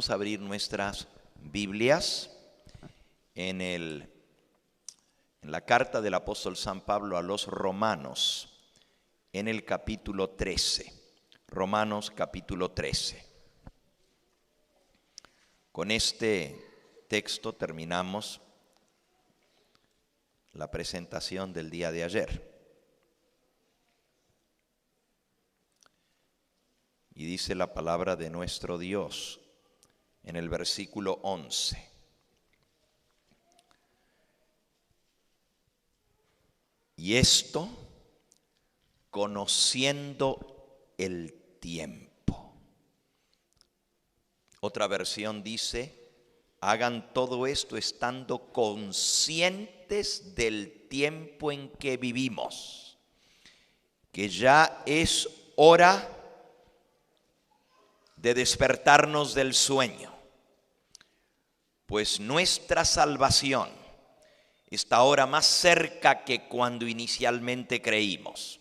Vamos a abrir nuestras Biblias en la carta del apóstol San Pablo a los Romanos, en el capítulo 13. Romanos capítulo 13. Con este texto terminamos la presentación del día de ayer. Y dice la palabra de nuestro Dios en el versículo 11. Y esto conociendo el tiempo. Otra versión dice, hagan todo esto estando conscientes del tiempo en que vivimos, que ya es hora de despertarnos del sueño, pues nuestra salvación está ahora más cerca que cuando inicialmente creímos.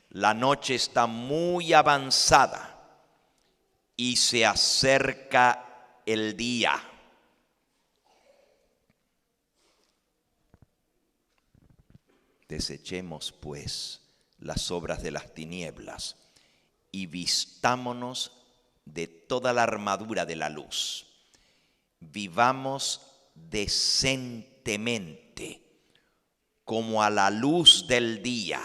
La noche está muy avanzada y se acerca el día. Desechemos, pues, las obras de las tinieblas y vistámonos de toda la armadura de la luz. Vivamos decentemente, como a la luz del día,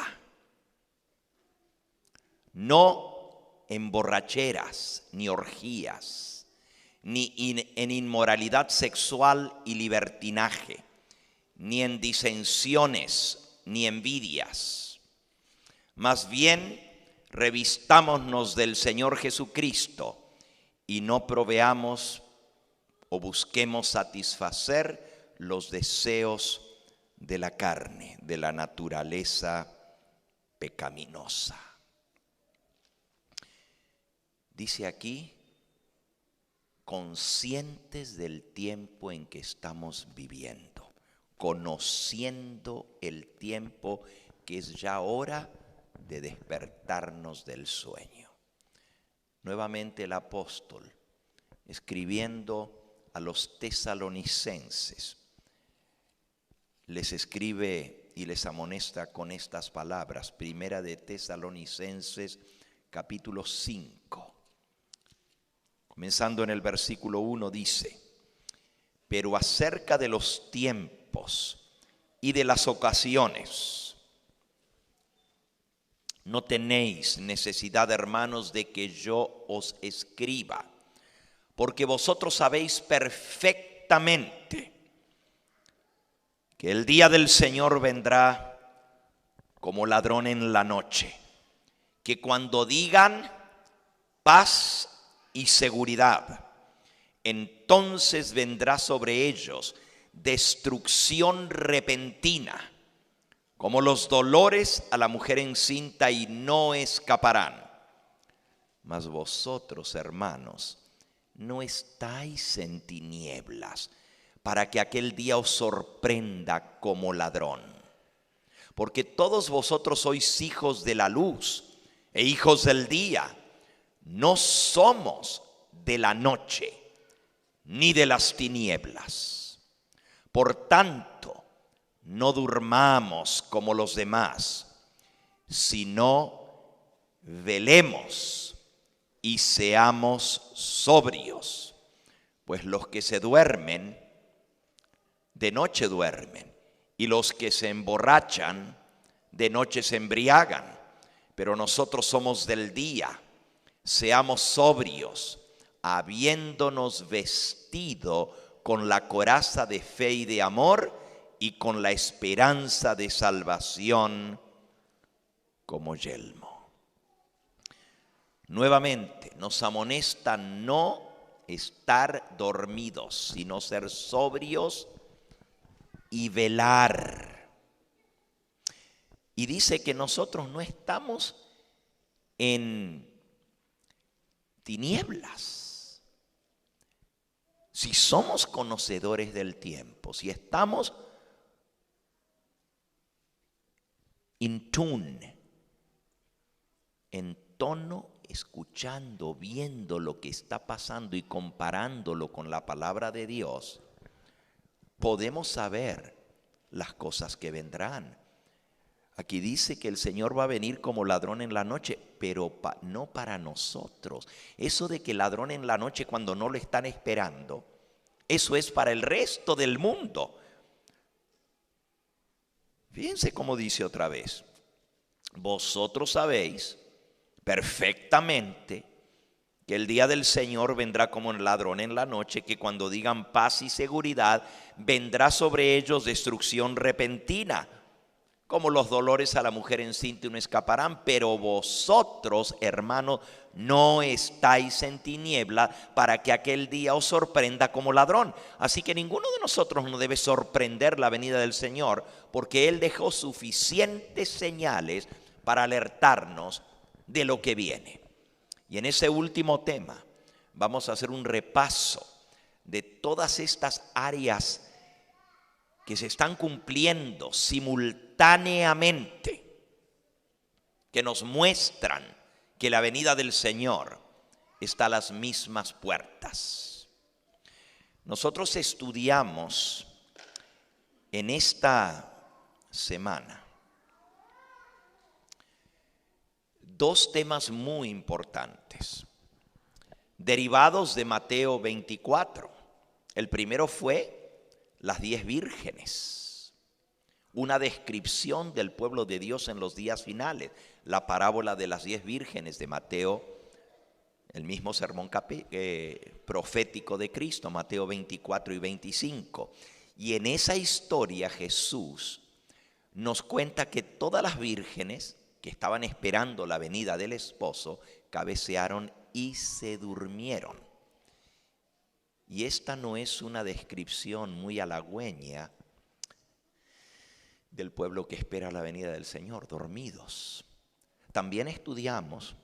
no en borracheras, ni orgías, ni en inmoralidad sexual y libertinaje, ni en disensiones, ni envidias. Más bien, revistámonos del Señor Jesucristo y no proveamos o busquemos satisfacer los deseos de la carne, de la naturaleza pecaminosa. Dice aquí, conscientes del tiempo en que estamos viviendo, conociendo el tiempo que es ya hora de despertarnos del sueño. Nuevamente el apóstol, escribiendo a los tesalonicenses, les escribe y les amonesta con estas palabras. Primera de Tesalonicenses, capítulo 5. Comenzando en el versículo 1 dice, pero acerca de los tiempos y de las ocasiones, no tenéis necesidad, hermanos, de que yo os escriba, porque vosotros sabéis perfectamente que el día del Señor vendrá como ladrón en la noche, que cuando digan paz y seguridad, entonces vendrá sobre ellos destrucción repentina, como los dolores a la mujer encinta, y no escaparán. Mas vosotros, hermanos, no estáis en tinieblas, para que aquel día os sorprenda como ladrón. Porque todos vosotros sois hijos de la luz e hijos del día. No somos de la noche ni de las tinieblas. Por tanto, no durmamos como los demás, sino velemos y seamos sobrios. Pues los que se duermen, de noche duermen, y los que se emborrachan, de noche se embriagan. Pero nosotros somos del día, seamos sobrios, habiéndonos vestido con la coraza de fe y de amor, y con la esperanza de salvación como yelmo. Nuevamente nos amonesta no estar dormidos, sino ser sobrios y velar. Y dice que nosotros no estamos en tinieblas. Si somos conocedores del tiempo, si estamos in tune, en tono escuchando, viendo lo que está pasando y comparándolo con la palabra de Dios, podemos saber las cosas que vendrán. Aquí dice que el Señor va a venir como ladrón en la noche, pero no para nosotros. Eso de que ladrón en la noche cuando no lo están esperando, eso es para el resto del mundo. Fíjense cómo dice otra vez. Vosotros sabéis perfectamente que el día del Señor vendrá como un ladrón en la noche, que cuando digan paz y seguridad, vendrá sobre ellos destrucción repentina, como los dolores a la mujer encinta no escaparán. Pero vosotros, hermanos, no estáis en tiniebla para que aquel día os sorprenda como ladrón. Así que ninguno de nosotros no debe sorprender la venida del Señor, porque Él dejó suficientes señales para alertarnos de lo que viene. Y en ese último tema vamos a hacer un repaso de todas estas áreas que se están cumpliendo simultáneamente, que nos muestran que la venida del Señor está a las mismas puertas. Nosotros estudiamos en esta semana dos temas muy importantes, derivados de Mateo 24. El primero fue las 10 vírgenes, una descripción del pueblo de Dios en los días finales, la parábola de las 10 vírgenes de Mateo, el mismo sermón profético de Cristo, Mateo 24 y 25. Y en esa historia Jesús nos cuenta que todas las vírgenes que estaban esperando la venida del esposo cabecearon y se durmieron. Y esta no es una descripción muy halagüeña del pueblo que espera la venida del Señor, dormidos. También estudiamos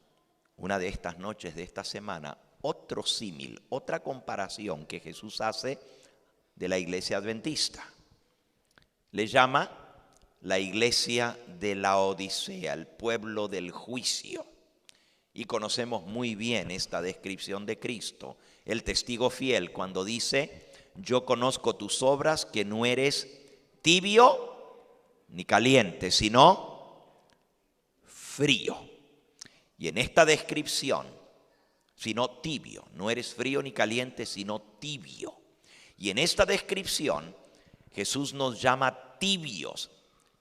una de estas noches de esta semana otro símil, otra comparación que Jesús hace de la iglesia adventista. Le llama la iglesia de la Odisea, el pueblo del juicio. Y conocemos muy bien esta descripción de Cristo, el testigo fiel, cuando dice: yo conozco tus obras, que no eres tibio ni caliente, sino frío. Y en esta descripción, sino tibio, no eres frío ni caliente, sino tibio. Y en esta descripción, Jesús nos llama tibios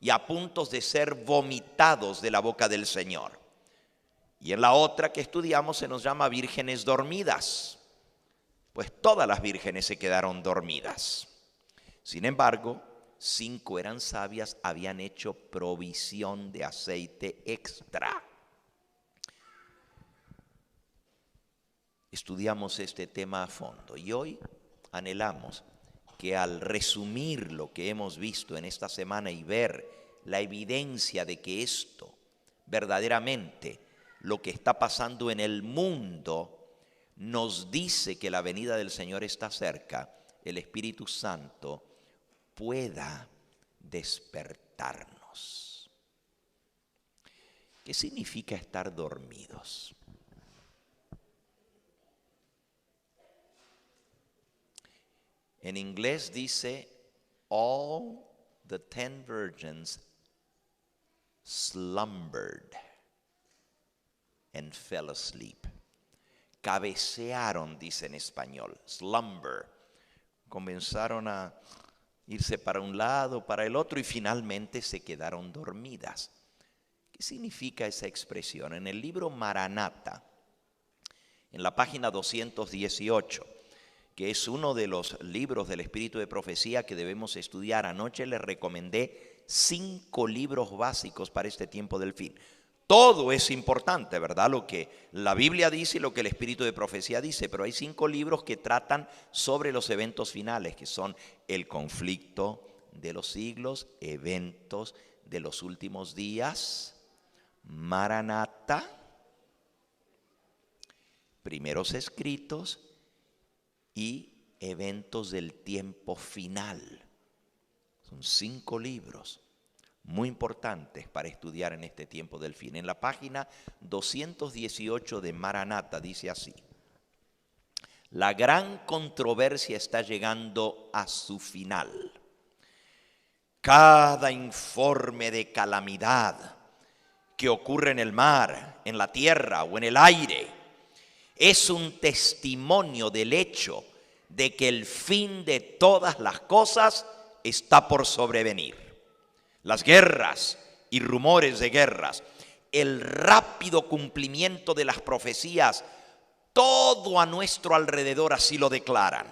y a puntos de ser vomitados de la boca del Señor. Y en la otra que estudiamos se nos llama vírgenes dormidas, pues todas las vírgenes se quedaron dormidas. Sin embargo, 5 eran sabias, habían hecho provisión de aceite extra. Estudiamos este tema a fondo y hoy anhelamos que al resumir lo que hemos visto en esta semana y ver la evidencia de que esto verdaderamente, lo que está pasando en el mundo, nos dice que la venida del Señor está cerca, el Espíritu Santo pueda despertarnos. ¿Qué significa estar dormidos? En inglés dice: all the 10 virgins slumbered and fell asleep. Cabecearon, dice en español, slumber. Comenzaron a irse para un lado, para el otro y finalmente se quedaron dormidas. ¿Qué significa esa expresión? En el libro Maranata, en la página 218, que es uno de los libros del Espíritu de Profecía que debemos estudiar. Anoche les recomendé 5 libros básicos para este tiempo del fin. Todo es importante, ¿verdad? Lo que la Biblia dice y lo que el Espíritu de Profecía dice, pero hay 5 libros que tratan sobre los eventos finales, que son el conflicto de los siglos, eventos de los últimos días, Maranata, primeros escritos y eventos del tiempo final. Son 5 libros. muy importantes para estudiar en este tiempo del fin. En la página 218 de Maranata dice así: la gran controversia está llegando a su final. Cada informe de calamidad que ocurre en el mar, en la tierra o en el aire es un testimonio del hecho de que el fin de todas las cosas está por sobrevenir. Las guerras y rumores de guerras, el rápido cumplimiento de las profecías, todo a nuestro alrededor así lo declaran.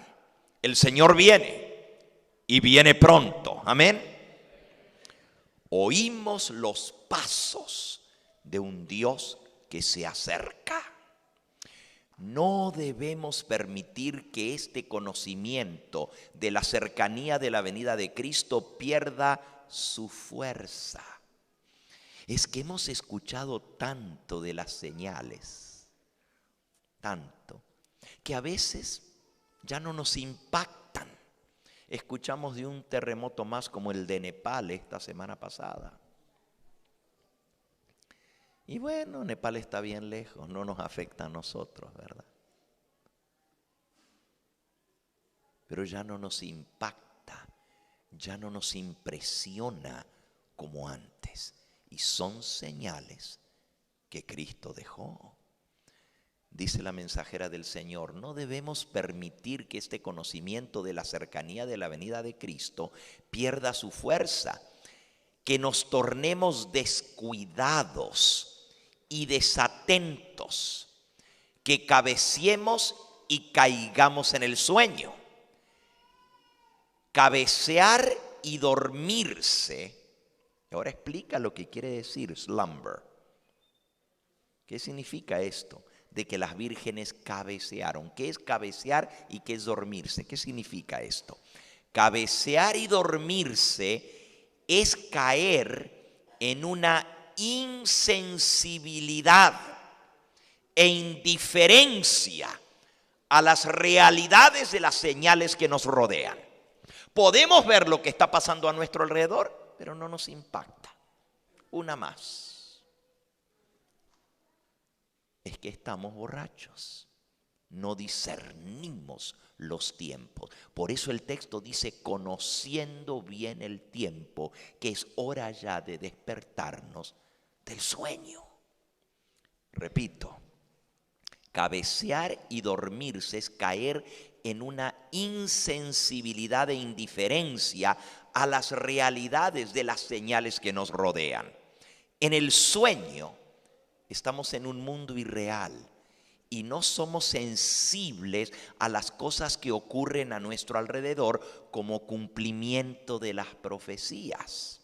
El Señor viene y viene pronto. Amén. Oímos los pasos de un Dios que se acerca. No debemos permitir que este conocimiento de la cercanía de la venida de Cristo pierda su fuerza. Es que hemos escuchado tanto de las señales, tanto, que a veces ya no nos impactan. Escuchamos de un terremoto más como el de Nepal esta semana pasada. Y bueno, Nepal está bien lejos, no nos afecta a nosotros, ¿verdad? Pero ya no nos impacta, ya no nos impresiona como antes. Y son señales que Cristo dejó. Dice la mensajera del Señor, no debemos permitir que este conocimiento de la cercanía de la venida de Cristo pierda su fuerza, que nos tornemos descuidados y desatentos, que cabeceemos y caigamos en el sueño. Cabecear y dormirse. Ahora explica lo que quiere decir slumber. ¿Qué significa esto? De que las vírgenes cabecearon. ¿Qué es cabecear y qué es dormirse? ¿Qué significa esto? Cabecear y dormirse es caer en una insensibilidad e indiferencia a las realidades de las señales que nos rodean. Podemos ver lo que está pasando a nuestro alrededor, pero no nos impacta. Una más. Es que estamos borrachos, no discernimos los tiempos. Por eso el texto dice, conociendo bien el tiempo, que es hora ya de despertarnos del sueño. Repito, cabecear y dormirse es caer en una insensibilidad e indiferencia a las realidades de las señales que nos rodean. En el sueño estamos en un mundo irreal y no somos sensibles a las cosas que ocurren a nuestro alrededor como cumplimiento de las profecías.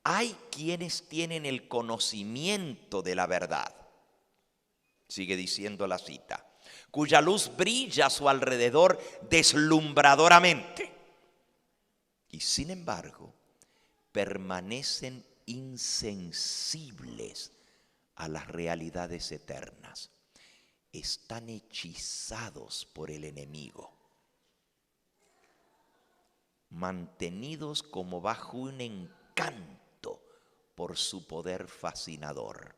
Hay quienes tienen el conocimiento de la verdad, sigue diciendo la cita, cuya luz brilla a su alrededor deslumbradoramente y sin embargo permanecen insensibles a las realidades eternas. Están hechizados por el enemigo, mantenidos como bajo un encanto por su poder fascinador.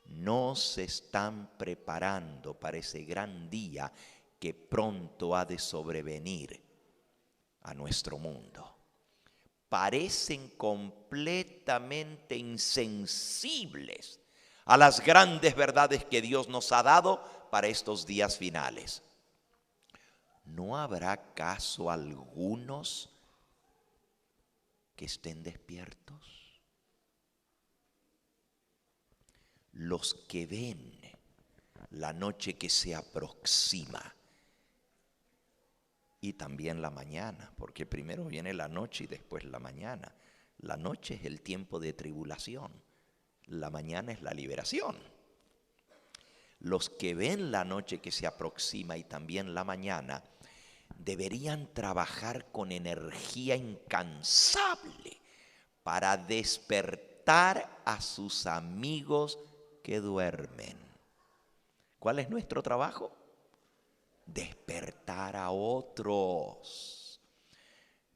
No se están preparando para ese gran día que pronto ha de sobrevenir a nuestro mundo. Parecen completamente insensibles a las grandes verdades que Dios nos ha dado para estos días finales. ¿No habrá acaso algunos que estén despiertos? Los que ven la noche que se aproxima y también la mañana, porque primero viene la noche y después la mañana. La noche es el tiempo de tribulación, la mañana es la liberación. Los que ven la noche que se aproxima y también la mañana deberían trabajar con energía incansable para despertar a sus amigos que duermen. ¿Cuál es nuestro trabajo? Despertar a otros.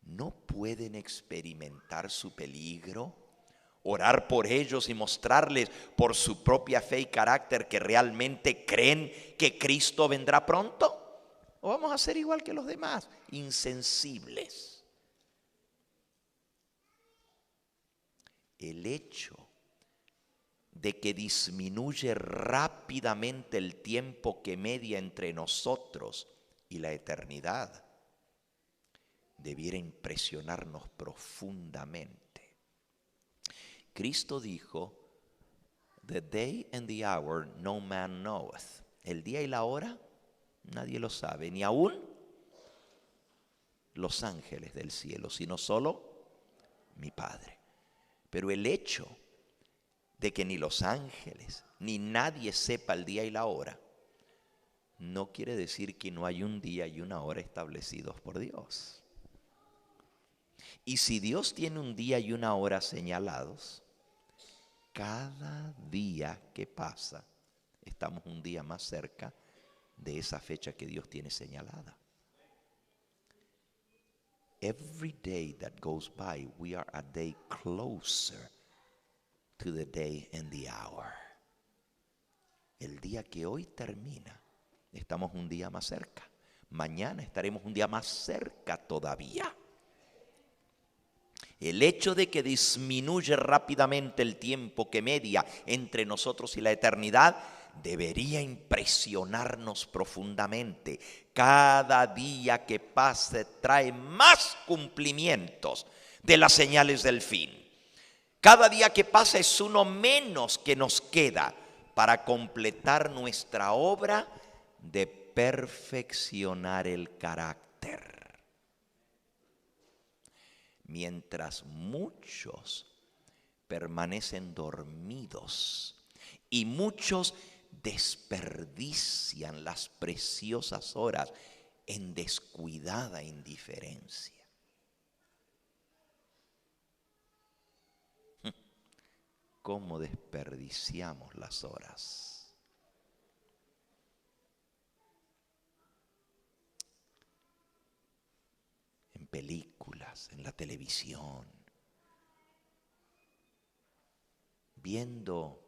¿no pueden experimentar su peligro? Orar por ellos y mostrarles por su propia fe y carácter que realmente creen que Cristo vendrá pronto. ¿O vamos a ser igual que los demás, insensibles? El hecho de que disminuye rápidamente el tiempo que media entre nosotros y la eternidad debiera impresionarnos profundamente. Cristo dijo: "The day and the hour no man knoweth". El día y la hora nadie lo sabe, ni aún los ángeles del cielo, sino solo mi Padre. Pero el hecho de que ni los ángeles ni nadie sepa el día y la hora no quiere decir que no hay un día y una hora establecidos por Dios. Y si Dios tiene un día y una hora señalados, cada día que pasa estamos un día más cerca de esa fecha que Dios tiene señalada. Every day that goes by, we are a day closer to the day and the hour. El día que hoy termina, estamos un día más cerca. Mañana estaremos un día más cerca todavía. El hecho de que disminuye rápidamente el tiempo que media entre nosotros y la eternidad debería impresionarnos profundamente. Cada día que pase trae más cumplimientos de las señales del fin. Cada día que pasa es uno menos que nos queda para completar nuestra obra de perfeccionar el carácter. Mientras muchos permanecen dormidos y muchos desperdician las preciosas horas en descuidada indiferencia. ¿Cómo desperdiciamos las horas? En películas, en la televisión, viendo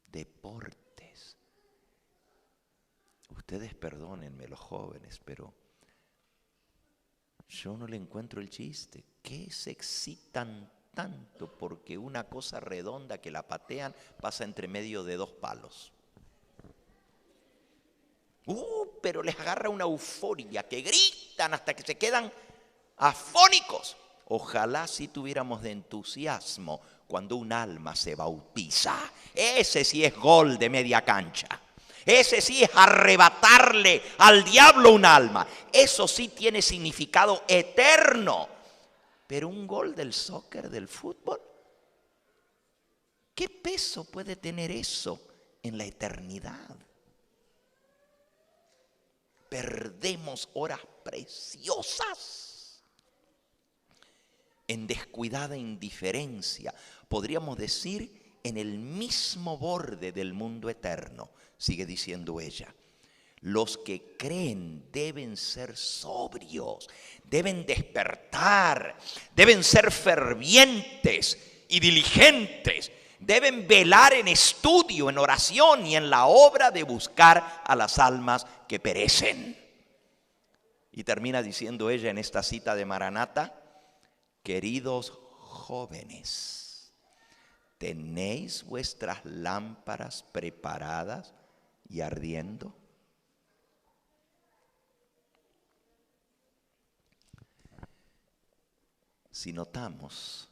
deportes. Ustedes perdónenme, los jóvenes, pero yo no le encuentro el chiste. ¿Qué se excitan tanto porque una cosa redonda que la patean pasa entre medio de dos palos? Pero les agarra una euforia que gritan hasta que se quedan afónicos. Ojalá si tuviéramos de entusiasmo cuando un alma se bautiza. Ese sí es gol de media cancha. Ese sí es arrebatarle al diablo un alma. Eso sí tiene significado eterno. Pero un gol del soccer, del fútbol, ¿qué peso puede tener eso en la eternidad? Perdemos horas preciosas en descuidada indiferencia, podríamos decir en el mismo borde del mundo eterno. Sigue diciendo ella: los que creen deben ser sobrios, deben despertar, deben ser fervientes y diligentes, deben velar en estudio, en oración y en la obra de buscar a las almas que perecen. Y termina diciendo ella en esta cita de Maranata: queridos jóvenes, ¿tenéis vuestras lámparas preparadas y ardiendo? Si notamos,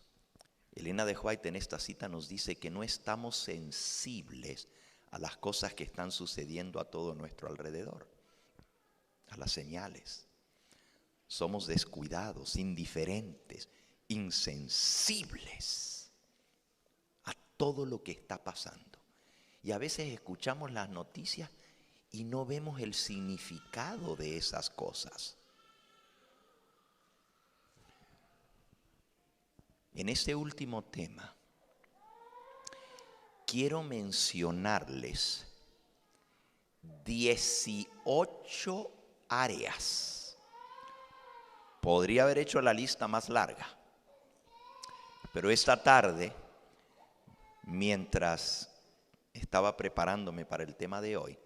Elena de White en esta cita nos dice que no estamos sensibles a las cosas que están sucediendo a todo nuestro alrededor, a las señales. Somos descuidados, indiferentes, insensibles a todo lo que está pasando. Y a veces escuchamos las noticias y no vemos el significado de esas cosas. En este último tema, quiero mencionarles 18 áreas Podría haber hecho la lista más larga, pero esta tarde, mientras estaba preparándome para el tema de hoy,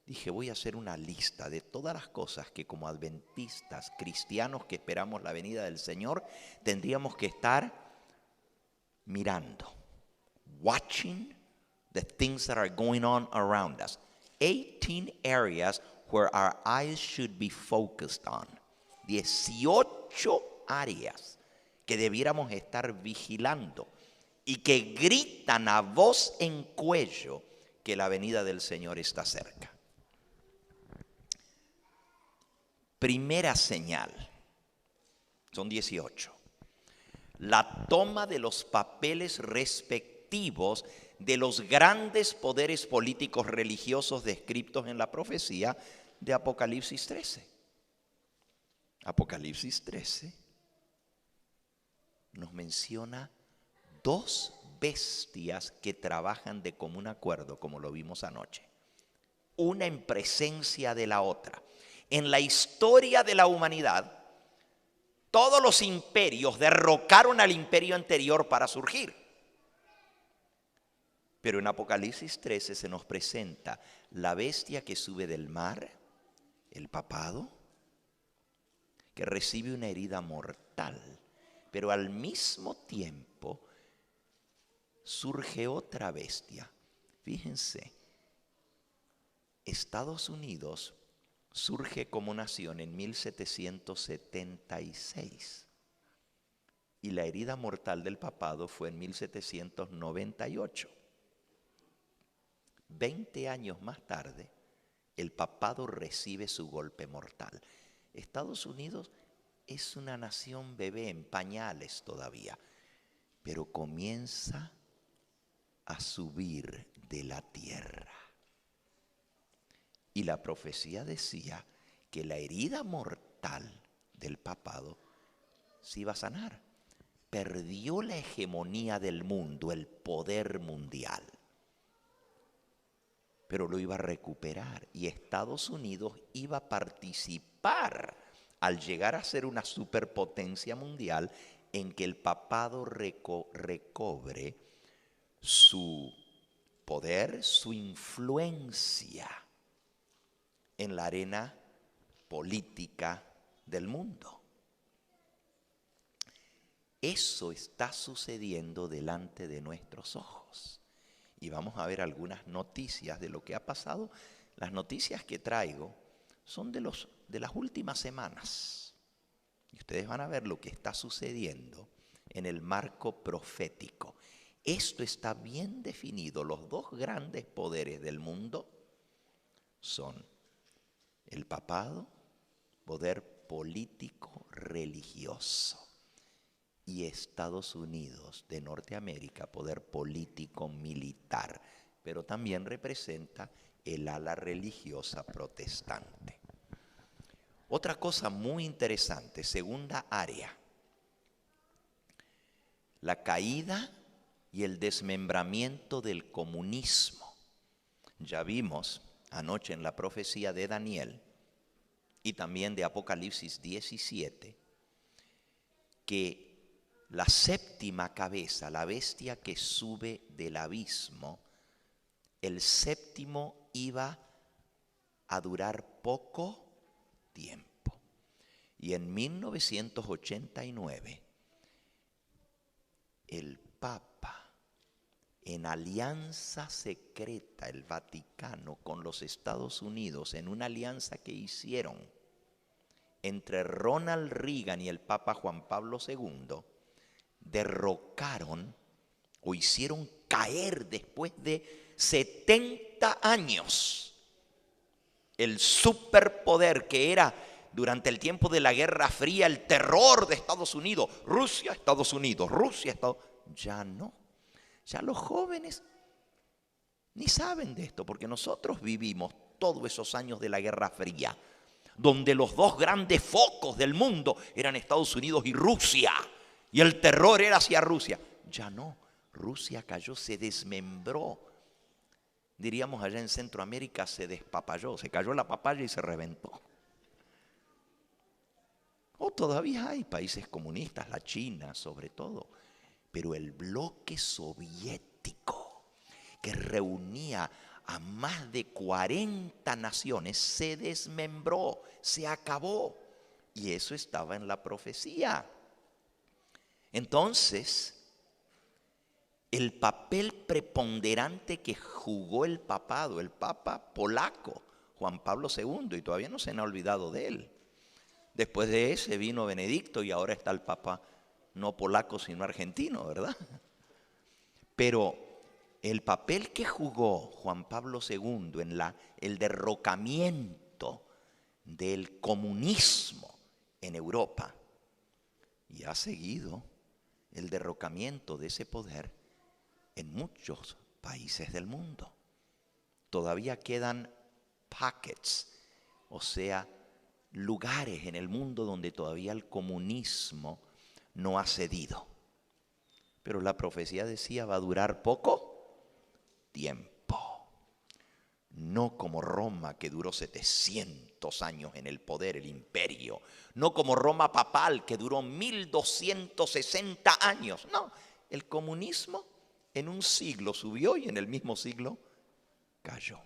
dije, voy a hacer una lista de todas las cosas que como adventistas, cristianos que esperamos la venida del Señor, tendríamos que estar mirando, watching the things that are going on around us. 18 areas where our eyes should be focused on. 18 áreas que debiéramos estar vigilando y que gritan a voz en cuello que la venida del Señor está cerca. Primera señal, son 18. La toma de los papeles respectivos de los grandes poderes políticos religiosos descritos en la profecía de Apocalipsis 13. Apocalipsis 13 nos menciona dos bestias que trabajan de común acuerdo, como lo vimos anoche. Una en presencia de la otra. En la historia de la humanidad, todos los imperios derrocaron al imperio anterior para surgir. Pero en Apocalipsis 13 se nos presenta la bestia que sube del mar, el papado, que recibe una herida mortal, pero al mismo tiempo surge otra bestia. Fíjense, Estados Unidos surge como nación en 1776 y la herida mortal del papado fue en 1798. 20 años más tarde, el papado recibe su golpe mortal. Estados Unidos es una nación bebé en pañales todavía, pero comienza a subir de la tierra. Y la profecía decía que la herida mortal del papado se iba a sanar. Perdió la hegemonía del mundo, el poder mundial, pero lo iba a recuperar y Estados Unidos iba a participar al llegar a ser una superpotencia mundial en que el papado recobre su poder, su influencia en la arena política del mundo. Eso está sucediendo delante de nuestros ojos. Y vamos a ver algunas noticias de lo que ha pasado. Las noticias que traigo son de las últimas semanas. Y ustedes van a ver lo que está sucediendo en el marco profético. Esto está bien definido. Los dos grandes poderes del mundo son el papado, poder político religioso, y Estados Unidos de Norteamérica, poder político militar, pero también representa el ala religiosa protestante. Otra cosa muy interesante, segunda área, la caída y el desmembramiento del comunismo. Ya vimos anoche en la profecía de Daniel y también de Apocalipsis 17 que la séptima cabeza, la bestia que sube del abismo, el séptimo iba a durar poco tiempo. Y en 1989, el Papa, en alianza secreta, el Vaticano con los Estados Unidos, en una alianza que hicieron entre Ronald Reagan y el Papa Juan Pablo II, derrocaron o hicieron caer después de 70 años el superpoder que era durante el tiempo de la Guerra Fría el terror de Estados Unidos. Rusia, Estados Unidos, Rusia, Estados Unidos. Ya no. Ya los jóvenes ni saben de esto, porque nosotros vivimos todos esos años de la Guerra Fría, donde los dos grandes focos del mundo eran Estados Unidos y Rusia, y el terror era hacia Rusia. Ya no, Rusia cayó, se desmembró. Diríamos allá en Centroamérica, se despapalló, se cayó la papaya y se reventó. O todavía hay países comunistas, la China sobre todo. Pero el bloque soviético, que reunía a más de 40 naciones, se desmembró, se acabó. Y eso estaba en la profecía. Entonces, el papel preponderante que jugó el papado, el papa polaco, Juan Pablo II, y todavía no se han olvidado de él. Después de ese vino Benedicto y ahora está el papa no polaco sino argentino, ¿verdad? Pero el papel que jugó Juan Pablo II en el derrocamiento del comunismo en Europa, y ha seguido el derrocamiento de ese poder en muchos países del mundo. Todavía quedan pockets, o sea, lugares en el mundo donde todavía el comunismo no ha cedido. Pero la profecía decía, va a durar poco tiempo. No como Roma, que duró 700 años en el poder, el imperio. No como Roma papal, que duró 1260 años. No, el comunismo en un siglo subió y en el mismo siglo cayó.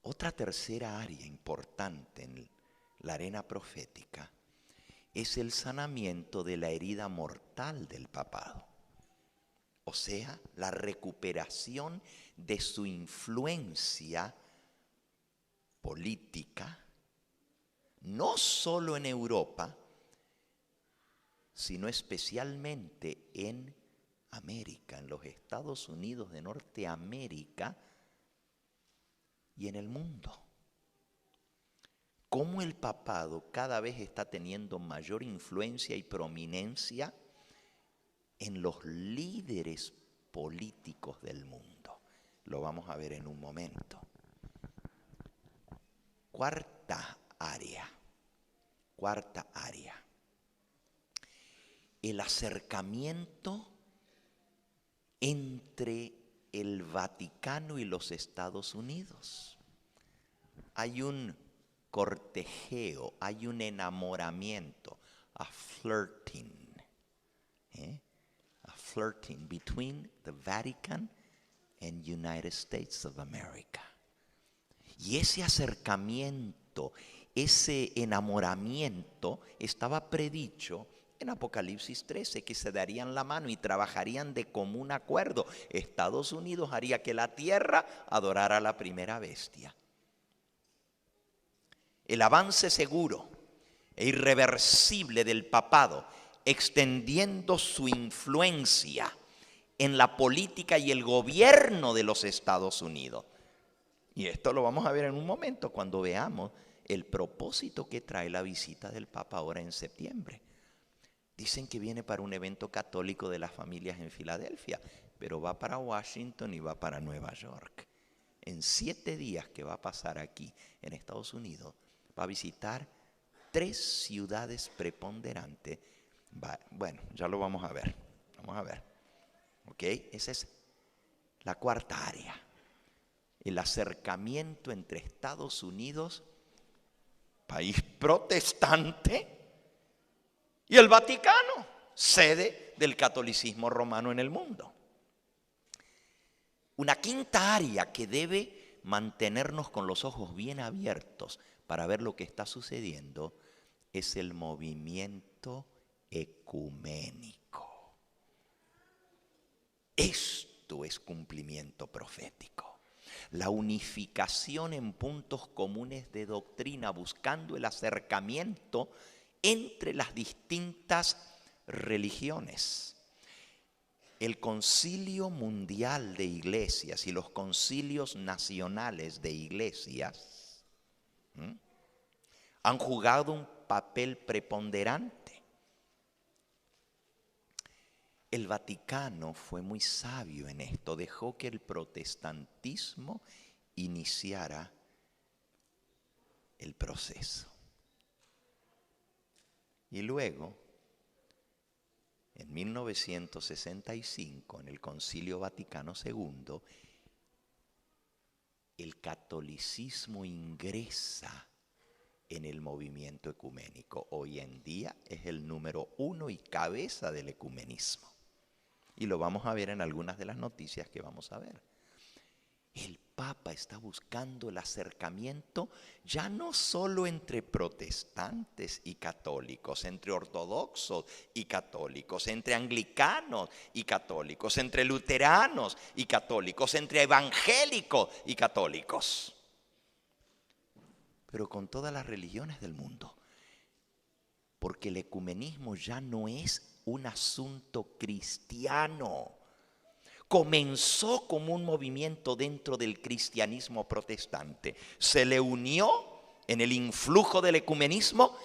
Otra tercera área importante en la arena profética es el sanamiento de la herida mortal del papado. O sea, la recuperación de su influencia política, no solo en Europa, sino especialmente en América, en los Estados Unidos de Norteamérica y en el mundo. Cómo el papado cada vez está teniendo mayor influencia y prominencia en los líderes políticos del mundo. Lo vamos a ver en un momento. Cuarta área. El acercamiento entre el Vaticano y los Estados Unidos. Hay un cortejeo, hay un enamoramiento, a flirting between the Vatican and United States of America. Y ese acercamiento, ese enamoramiento estaba predicho en Apocalipsis 13, que se darían la mano y trabajarían de común acuerdo. Estados Unidos haría que la tierra adorara a la primera bestia. El avance seguro e irreversible del papado, extendiendo su influencia en la política y el gobierno de los Estados Unidos. Y esto lo vamos a ver en un momento cuando veamos el propósito que trae la visita del Papa ahora en septiembre. Dicen que viene para un evento católico de las familias en Filadelfia, pero va para Washington y va para Nueva York. En 7 días que va a pasar aquí en Estados Unidos, va a visitar 3 ciudades preponderantes. Bueno, ya lo vamos a ver. Vamos a ver. ¿Ok? Esa es la cuarta área. El acercamiento entre Estados Unidos, país protestante, y el Vaticano, sede del catolicismo romano en el mundo. Una quinta área que debe mantenernos con los ojos bien abiertos para ver lo que está sucediendo es el movimiento ecuménico. Esto es cumplimiento profético. La unificación en puntos comunes de doctrina, buscando el acercamiento entre las distintas religiones. El Concilio Mundial de Iglesias y los concilios nacionales de iglesias han jugado un papel preponderante. El Vaticano fue muy sabio en esto, dejó que el protestantismo iniciara el proceso. Y luego, en 1965, en el Concilio Vaticano II, el catolicismo ingresa en el movimiento ecuménico. Hoy en día es el número 1 y cabeza del ecumenismo. Y lo vamos a ver en algunas de las noticias que vamos a ver. El Papa está buscando el acercamiento ya no solo entre protestantes y católicos, entre ortodoxos y católicos, entre anglicanos y católicos, entre luteranos y católicos, entre evangélicos y católicos, pero con todas las religiones del mundo. Porque el ecumenismo ya no es un asunto cristiano. Comenzó como un movimiento dentro del cristianismo protestante. Se le unió en el influjo del ecumenismo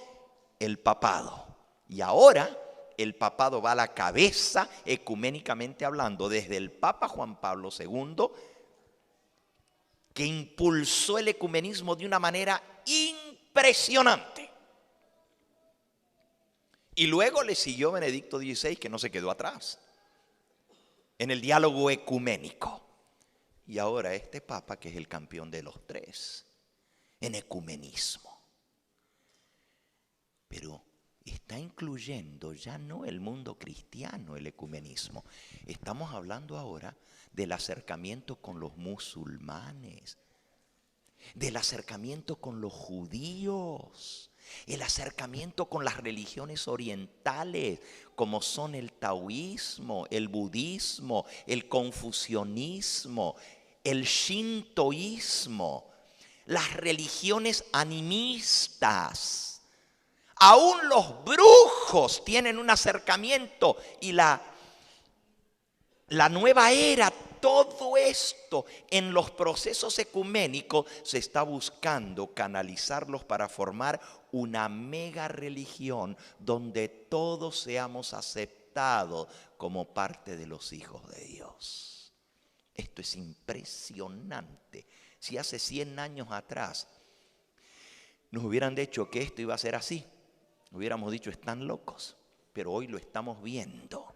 el papado. Y ahora el papado va a la cabeza ecuménicamente hablando, desde el Papa Juan Pablo II, que impulsó el ecumenismo de una manera impresionante. Y luego le siguió Benedicto XVI, que no se quedó atrás en el diálogo ecuménico. Y ahora este Papa, que es el campeón de los tres en ecumenismo. Pero está incluyendo ya no el mundo cristiano, el ecumenismo. Estamos hablando ahora del acercamiento con los musulmanes, del acercamiento con los judíos, el acercamiento con las religiones orientales, como son el taoísmo, el budismo, el confucianismo, el shintoísmo, las religiones animistas. Aún los brujos tienen un acercamiento, y la nueva era, todo esto en los procesos ecuménicos se está buscando canalizarlos para formar una mega religión donde todos seamos aceptados como parte de los hijos de Dios. Esto es impresionante. Si hace 100 años atrás nos hubieran dicho que esto iba a ser así, hubiéramos dicho están locos, pero hoy lo estamos viendo.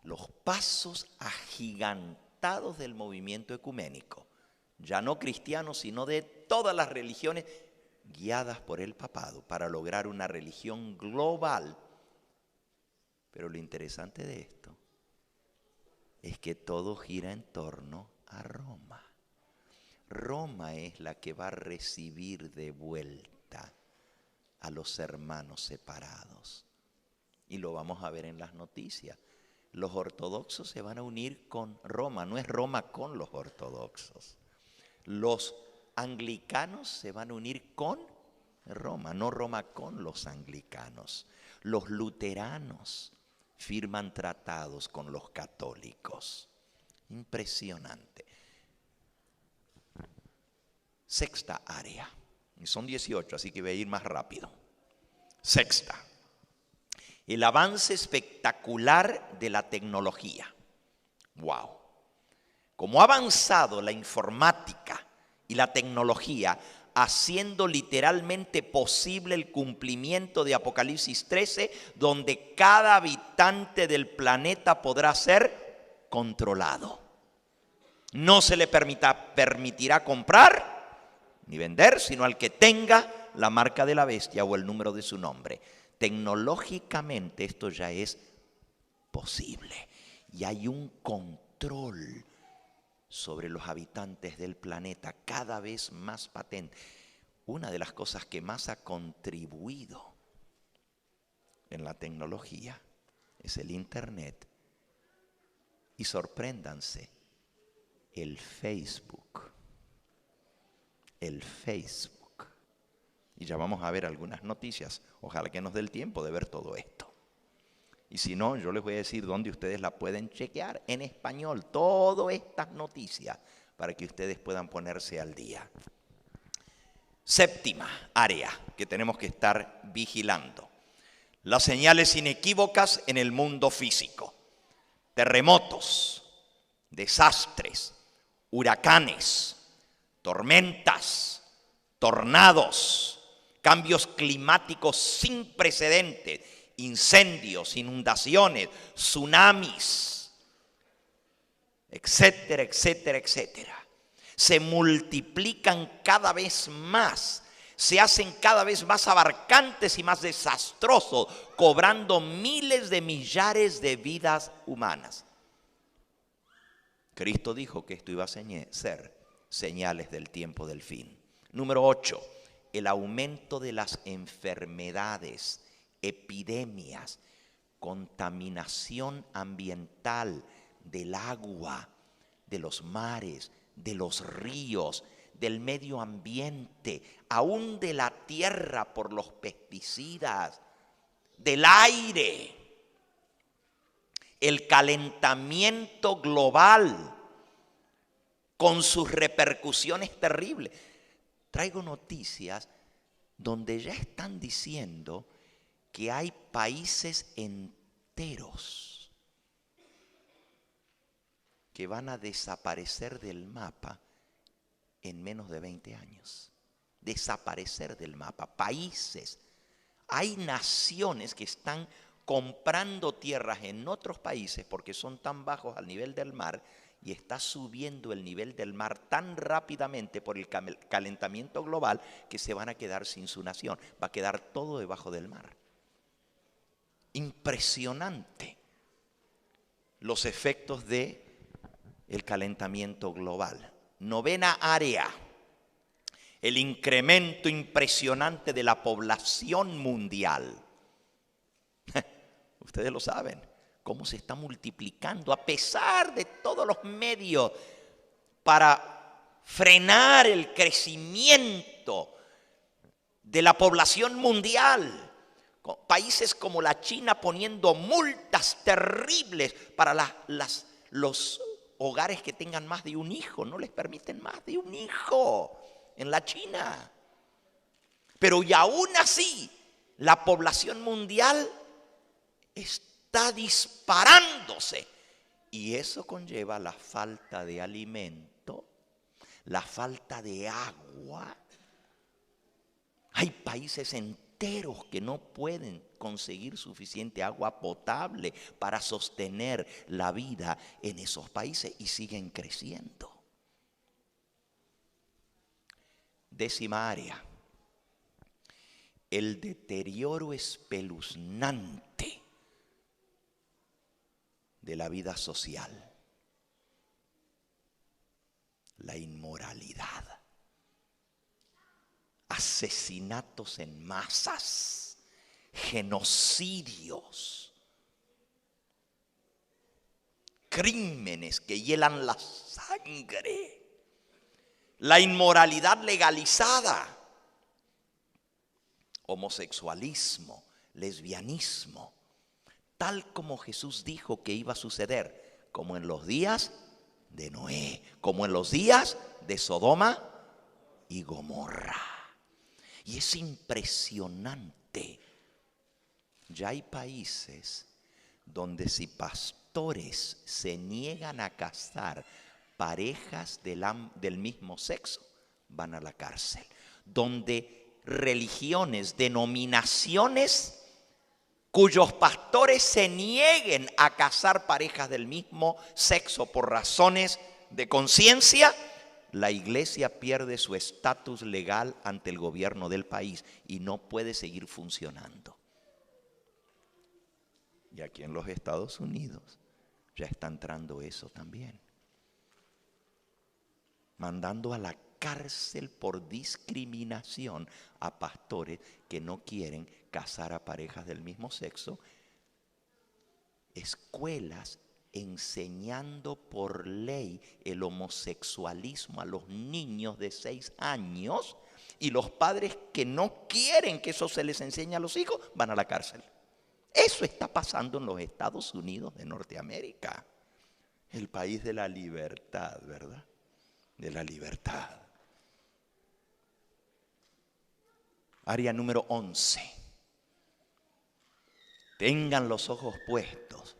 Los pasos agigantados del movimiento ecuménico, ya no cristiano, sino de todas las religiones, guiadas por el papado para lograr una religión global. Pero lo interesante de esto es que todo gira en torno a Roma. Roma es la que va a recibir de vuelta a los hermanos separados. Y lo vamos a ver en las noticias. Los ortodoxos se van a unir con Roma, no es Roma con los ortodoxos. Los anglicanos se van a unir con Roma, no Roma con los anglicanos. Los luteranos firman tratados con los católicos. Impresionante. Sexta área. Y son 18, así que voy a ir más rápido. Sexta. El avance espectacular de la tecnología. ¡Wow! Como ha avanzado la informática y la tecnología, haciendo literalmente posible el cumplimiento de Apocalipsis 13, donde cada habitante del planeta podrá ser controlado. No se le permitirá comprar ni vender, sino al que tenga la marca de la bestia o el número de su nombre. Tecnológicamente esto ya es posible y hay un control sobre los habitantes del planeta cada vez más patente. Una de las cosas que más ha contribuido en la tecnología es el Internet. Y sorpréndanse, el Facebook. El Facebook. Y ya vamos a ver algunas noticias. Ojalá que nos dé el tiempo de ver todo esto. Y si no, yo les voy a decir dónde ustedes la pueden chequear en español. Todas estas noticias para que ustedes puedan ponerse al día. Séptima área que tenemos que estar vigilando. Las señales inequívocas en el mundo físico. Terremotos, desastres, huracanes, tormentas, tornados, cambios climáticos sin precedentes, incendios, inundaciones, tsunamis, etcétera, etcétera, etcétera. se multiplican cada vez más, se hacen cada vez más abarcantes y más desastrosos, cobrando miles de millares de vidas humanas. Cristo dijo que esto iba a ser señales del tiempo del fin. Número 8, el aumento de las enfermedades, epidemias, contaminación ambiental del agua, de los mares, de los ríos, del medio ambiente, aún de la tierra por los pesticidas, del aire, el calentamiento global con sus repercusiones terribles. Traigo noticias donde ya están diciendo que hay países enteros que van a desaparecer del mapa en menos de 20 años. Desaparecer del mapa. Países. Hay naciones que están comprando tierras en otros países porque son tan bajos al nivel del mar y está subiendo el nivel del mar tan rápidamente por el calentamiento global que se van a quedar sin su nación. Va a quedar todo debajo del mar. Impresionante los efectos del calentamiento global. Novena área, el incremento impresionante de la población mundial. Ustedes lo saben, cómo se está multiplicando a pesar de todos los medios para frenar el crecimiento de la población mundial. Países como la China poniendo multas terribles para los hogares que tengan más de un hijo. No les permiten más de un hijo en la China. Pero y aún así, la población mundial está disparándose. Y eso conlleva la falta de alimento, la falta de agua. Hay países enteros que no pueden conseguir suficiente agua potable para sostener la vida en esos países y siguen creciendo. Décima área, el deterioro espeluznante de la vida social, la inmoralidad, asesinatos en masas, genocidios, crímenes que hielan la sangre, la inmoralidad legalizada, homosexualismo, lesbianismo, tal como Jesús dijo que iba a suceder, como en los días de Noé, como en los días de Sodoma y Gomorra. Y es impresionante. Ya hay países donde si pastores se niegan a casar parejas del mismo sexo, van a la cárcel. Donde religiones, denominaciones cuyos pastores se nieguen a casar parejas del mismo sexo por razones de conciencia, la iglesia pierde su estatus legal ante el gobierno del país y no puede seguir funcionando. Y aquí en los Estados Unidos ya está entrando eso también. Mandando a la cárcel por discriminación a pastores que no quieren casar a parejas del mismo sexo. Escuelas enseñando por ley el homosexualismo a los niños de 6 años y los padres que no quieren que eso se les enseñe a los hijos van a la cárcel. Eso está pasando en los Estados Unidos de Norteamérica, el país de la libertad, ¿verdad? De la libertad. Área número 11. Tengan los ojos puestos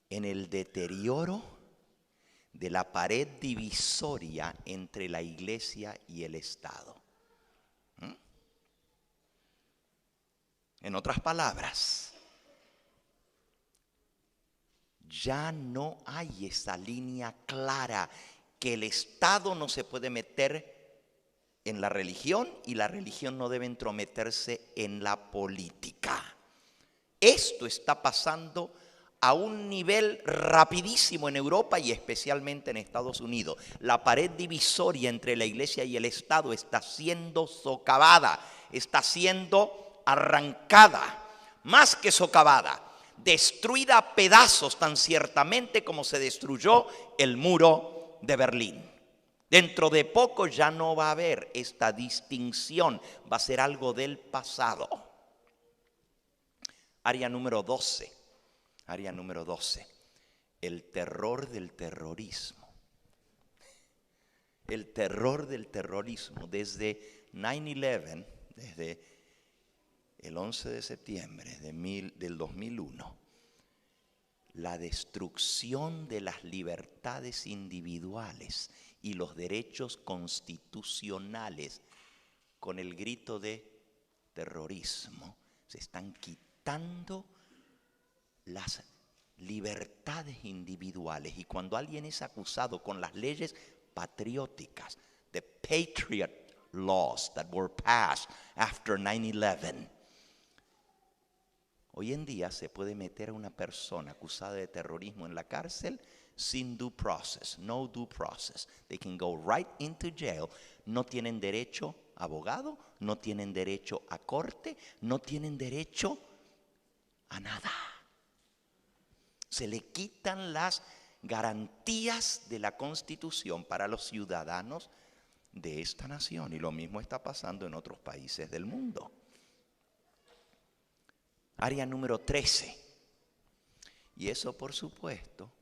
en el deterioro de la pared divisoria entre la iglesia y el Estado. En otras palabras, ya no hay esa línea clara que el Estado no se puede meter en la religión y la religión no debe entrometerse en la política. Esto está pasando a un nivel rapidísimo en Europa y especialmente en Estados Unidos. La pared divisoria entre la iglesia y el Estado está siendo socavada, está siendo arrancada, más que socavada, destruida a pedazos tan ciertamente como se destruyó el muro de Berlín. Dentro de poco ya no va a haber esta distinción, va a ser algo del pasado. Área número 12. Área número 12, el terror del terrorismo. El terror del terrorismo. Desde 9/11, desde el 11 de septiembre del 2001, la destrucción de las libertades individuales y los derechos constitucionales con el grito de terrorismo. Se están quitando las libertades individuales, y cuando alguien es acusado con las leyes patrióticas, the patriot laws that were passed after 9/11, hoy en día se puede meter a una persona acusada de terrorismo en la cárcel sin due process, no due process. They can go right into jail. No tienen derecho a abogado, no tienen derecho a corte, no tienen derecho a nada. Se le quitan las garantías de la Constitución para los ciudadanos de esta nación. Y lo mismo está pasando en otros países del mundo. Área número 13. Y eso, por supuesto,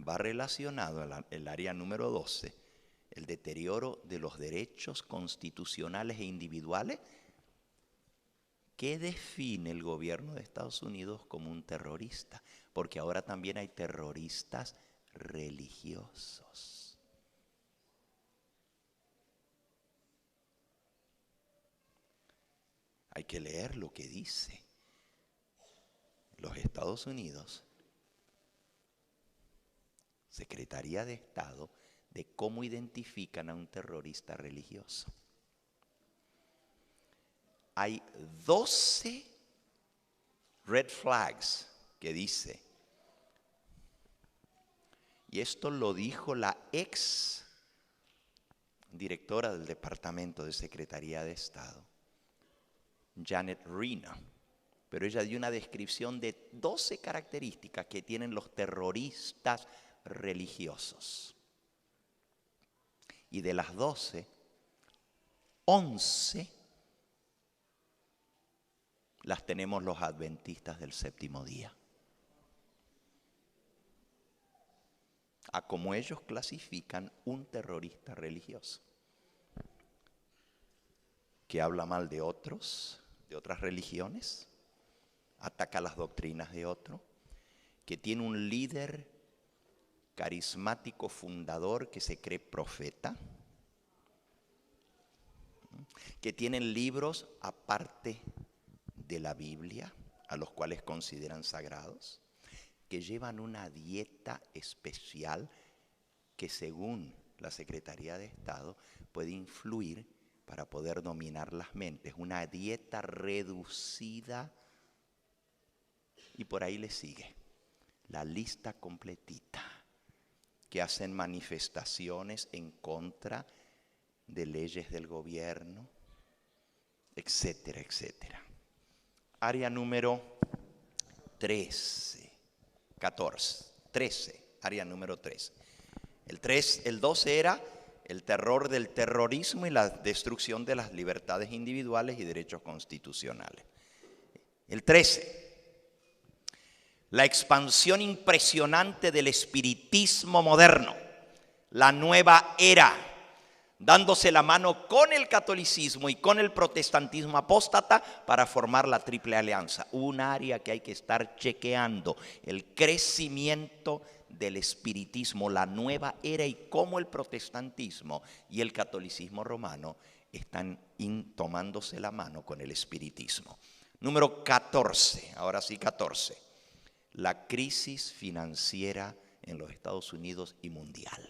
va relacionado al área número 12, el deterioro de los derechos constitucionales e individuales. ¿Qué define el gobierno de Estados Unidos como un terrorista? Porque ahora también hay terroristas religiosos. Hay que leer lo que dice los Estados Unidos, Secretaría de Estado, de cómo identifican a un terrorista religioso. Hay 12 red flags que dice, y esto lo dijo la ex directora del Departamento de Secretaría de Estado, Janet Reno, pero ella dio una descripción de 12 características que tienen los terroristas religiosos. Y de las 12, 11 las tenemos los adventistas del séptimo día. A como ellos clasifican un terrorista religioso, que habla mal de otros, de otras religiones, ataca las doctrinas de otro, que tiene un líder carismático fundador que se cree profeta, que tienen libros aparte de la Biblia, a los cuales consideran sagrados, que llevan una dieta especial que según la Secretaría de Estado puede influir para poder dominar las mentes, una dieta reducida, y por ahí le sigue la lista completita, que hacen manifestaciones en contra de leyes del gobierno, etcétera, etcétera. Área número 13, área número 13. El 12 era el terror del terrorismo y la destrucción de las libertades individuales y derechos constitucionales. El 13, la expansión impresionante del espiritismo moderno, la nueva era, dándose la mano con el catolicismo y con el protestantismo apóstata para formar la triple alianza. Un área que hay que estar chequeando, el crecimiento del espiritismo, la nueva era, y cómo el protestantismo y el catolicismo romano están tomándose la mano con el espiritismo. Número 14, ahora sí 14. la crisis financiera en los Estados Unidos y mundial.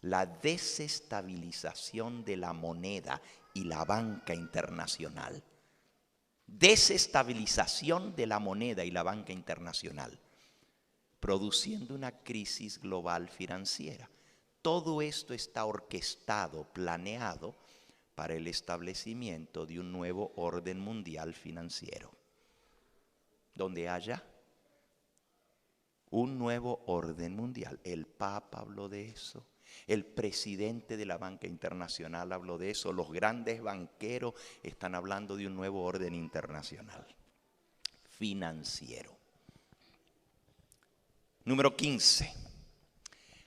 La desestabilización de la moneda y la banca internacional. Desestabilización de la moneda y la banca internacional, produciendo una crisis global financiera. Todo esto está orquestado, planeado para el establecimiento de un nuevo orden mundial financiero, donde haya un nuevo orden mundial. El Papa habló de eso, el presidente de la banca internacional habló de eso, los grandes banqueros están hablando de un nuevo orden internacional financiero. Número 15,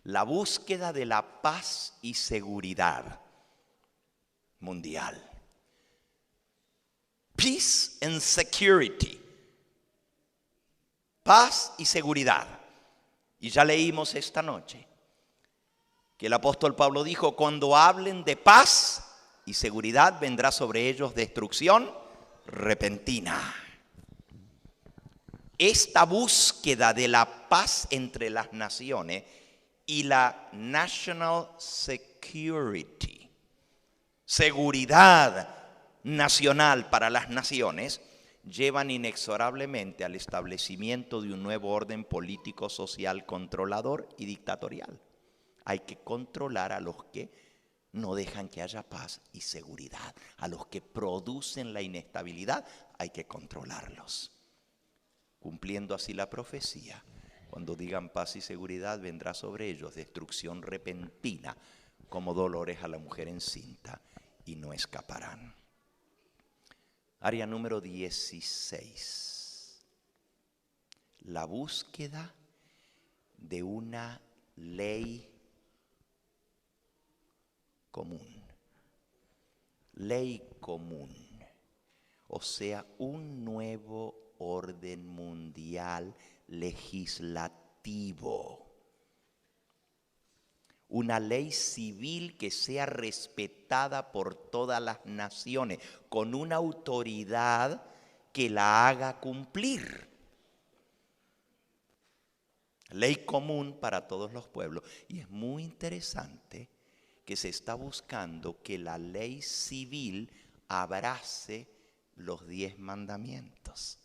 la búsqueda de la paz y seguridad mundial. Peace and security. Paz y seguridad. Y ya leímos esta noche que el apóstol Pablo dijo, cuando hablen de paz y seguridad vendrá sobre ellos destrucción repentina. Esta búsqueda de la paz entre las naciones y la national security, seguridad nacional para las naciones, llevan inexorablemente al establecimiento de un nuevo orden político, social, controlador y dictatorial. Hay que controlar a los que no dejan que haya paz y seguridad. A los que producen la inestabilidad hay que controlarlos. Cumpliendo así la profecía, cuando digan paz y seguridad vendrá sobre ellos destrucción repentina como dolores a la mujer encinta y no escaparán. Área número 16. La búsqueda de una ley común. Ley común. O sea, un nuevo orden mundial legislativo. Una ley civil que sea respetada por todas las naciones, con una autoridad que la haga cumplir. Ley común para todos los pueblos. Y es muy interesante que se está buscando que la ley civil abrace los 10 mandamientos.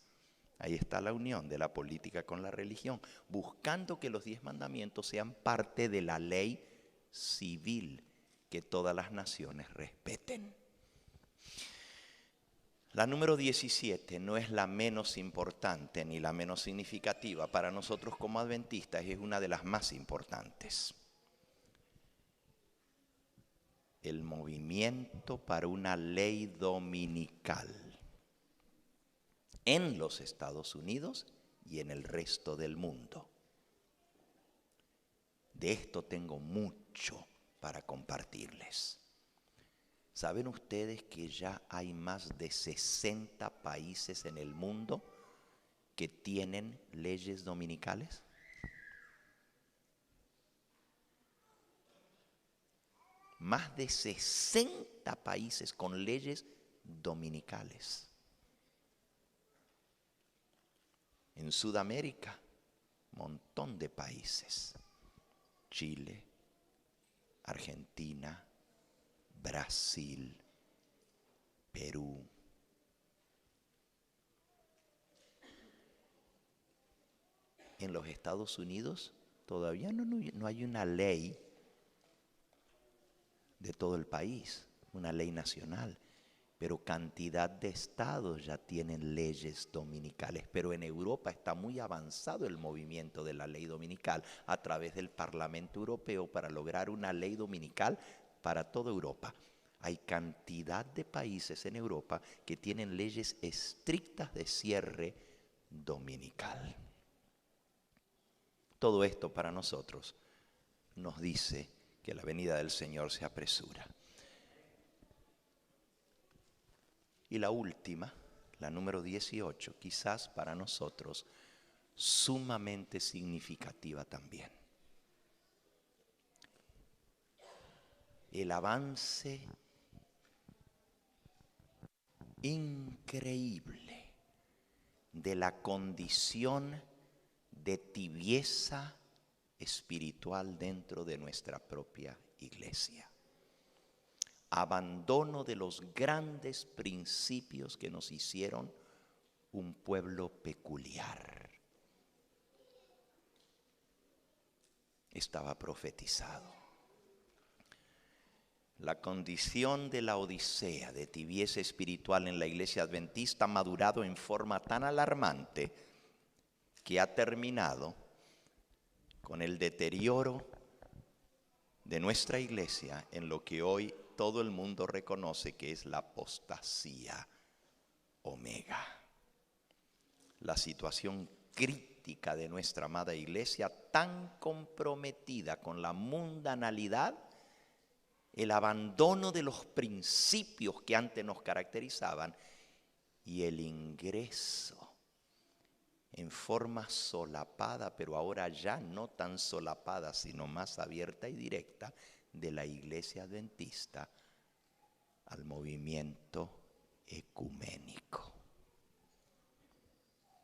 Ahí está la unión de la política con la religión, buscando que los 10 mandamientos sean parte de la ley civil que todas las naciones respeten. La número 17 no es la menos importante ni la menos significativa. Para nosotros como adventistas es una de las más importantes. El movimiento para una ley dominical en los Estados Unidos y en el resto del mundo. De esto tengo mucho para compartirles. ¿Saben ustedes que ya hay más de 60 países en el mundo que tienen leyes dominicales? Más de 60 países con leyes dominicales. En Sudamérica, un montón de países. Chile, Argentina, Brasil, Perú. En los Estados Unidos todavía no hay una ley de todo el país, una ley nacional. Pero cantidad de estados ya tienen leyes dominicales. Pero en Europa está muy avanzado el movimiento de la ley dominical a través del Parlamento Europeo para lograr una ley dominical para toda Europa. Hay cantidad de países en Europa que tienen leyes estrictas de cierre dominical. Todo esto para nosotros nos dice que la venida del Señor se apresura. Y la última, la número 18, quizás para nosotros sumamente significativa también. El avance increíble de la condición de tibieza espiritual dentro de nuestra propia iglesia. Abandono de los grandes principios que nos hicieron un pueblo peculiar. Estaba profetizado. La condición de la Odisea, de tibieza espiritual en la iglesia adventista, ha madurado en forma tan alarmante que ha terminado con el deterioro de nuestra iglesia en lo que hoy todo el mundo reconoce que es la apostasía omega. La situación crítica de nuestra amada iglesia, tan comprometida con la mundanalidad, el abandono de los principios que antes nos caracterizaban y el ingreso en forma solapada, pero ahora ya no tan solapada, sino más abierta y directa, de la iglesia adventista al movimiento ecuménico.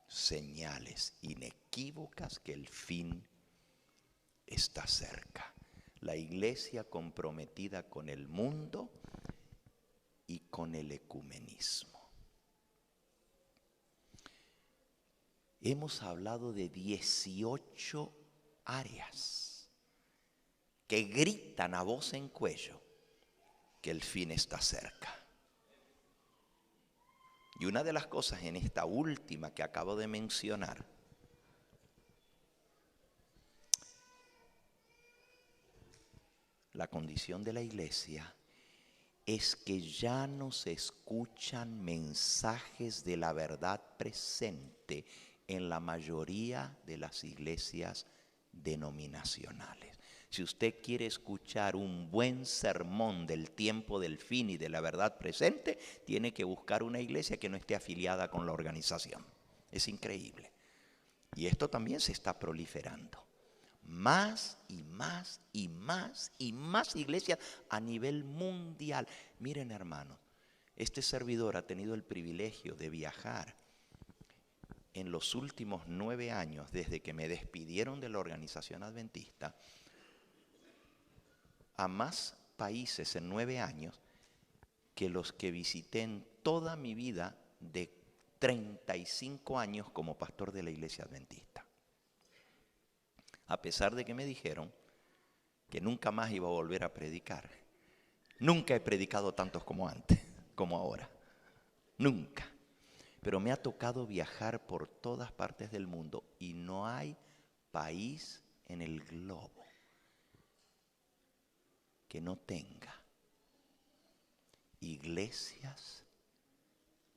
Señales inequívocas que el fin está cerca. La iglesia comprometida con el mundo y con el ecumenismo. Hemos hablado de 18 áreas que gritan a voz en cuello que el fin está cerca. Y una de las cosas en esta última que acabo de mencionar, la condición de la iglesia, es que ya no se escuchan mensajes de la verdad presente en la mayoría de las iglesias denominacionales. Si usted quiere escuchar un buen sermón del tiempo del fin y de la verdad presente, tiene que buscar una iglesia que no esté afiliada con la organización. Es increíble. Y esto también se está proliferando. Más y más y más y más iglesias a nivel mundial. Miren, hermanos, este servidor ha tenido el privilegio de viajar en los últimos 9 años, desde que me despidieron de la organización adventista, a más países en 9 años que los que visité en toda mi vida de 35 años como pastor de la iglesia adventista. A pesar de que me dijeron que nunca más iba a volver a predicar. Nunca he predicado tantos como antes, como ahora. Nunca. Pero me ha tocado viajar por todas partes del mundo y no hay país en el globo que no tenga iglesias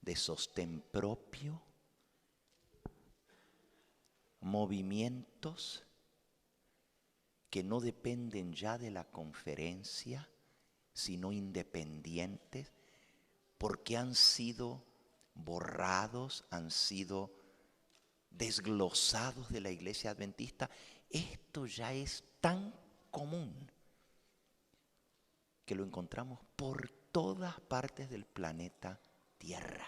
de sostén propio, movimientos que no dependen ya de la conferencia, sino independientes, porque han sido borrados, han sido desglosados de la iglesia adventista. Esto ya es tan común que lo encontramos por todas partes del planeta Tierra.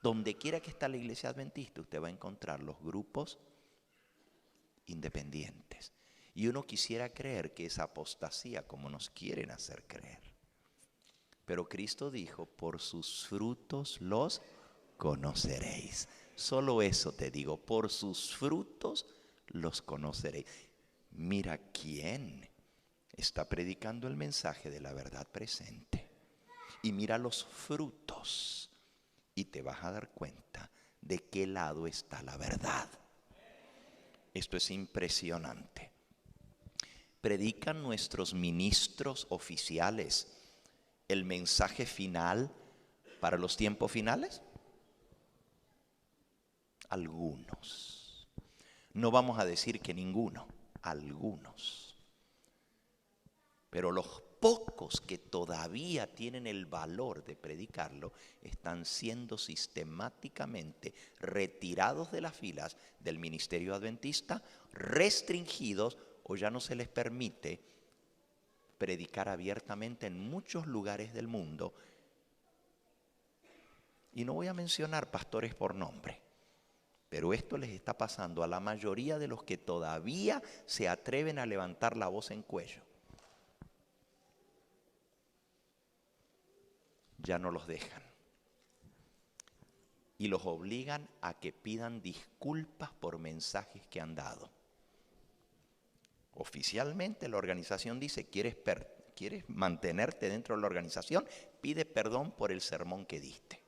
Donde quiera que está la iglesia adventista, usted va a encontrar los grupos independientes. Y uno quisiera creer que es apostasía, como nos quieren hacer creer. Pero Cristo dijo, por sus frutos los conoceréis. Solo eso te digo, por sus frutos los conoceréis. Mira quién está predicando el mensaje de la verdad presente. Y mira los frutos y te vas a dar cuenta de qué lado está la verdad. Esto es impresionante. ¿Predican nuestros ministros oficiales el mensaje final para los tiempos finales? Algunos. No vamos a decir que ninguno, algunos. Pero los pocos que todavía tienen el valor de predicarlo están siendo sistemáticamente retirados de las filas del ministerio adventista, restringidos, o ya no se les permite predicar abiertamente en muchos lugares del mundo. Y no voy a mencionar pastores por nombre, Pero esto les está pasando a la mayoría de los que todavía se atreven a levantar la voz en cuello. Ya no los dejan. Y los obligan a que pidan disculpas por mensajes que han dado. Oficialmente la organización dice, ¿quieres mantenerte dentro de la organización? Pide perdón por el sermón que diste.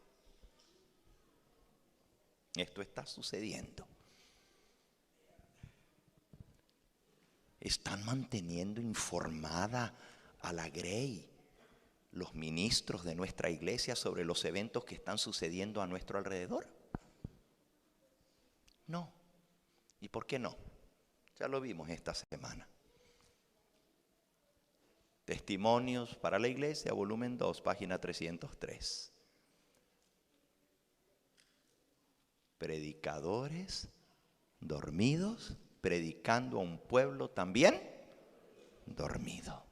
Esto está sucediendo. Están manteniendo informada a la Grey, los ministros de nuestra iglesia, sobre los eventos que están sucediendo a nuestro alrededor. No. ¿Y por qué no? Ya lo vimos esta semana. Testimonios para la Iglesia, volumen 2, página 303. Predicadores dormidos, predicando a un pueblo también dormido.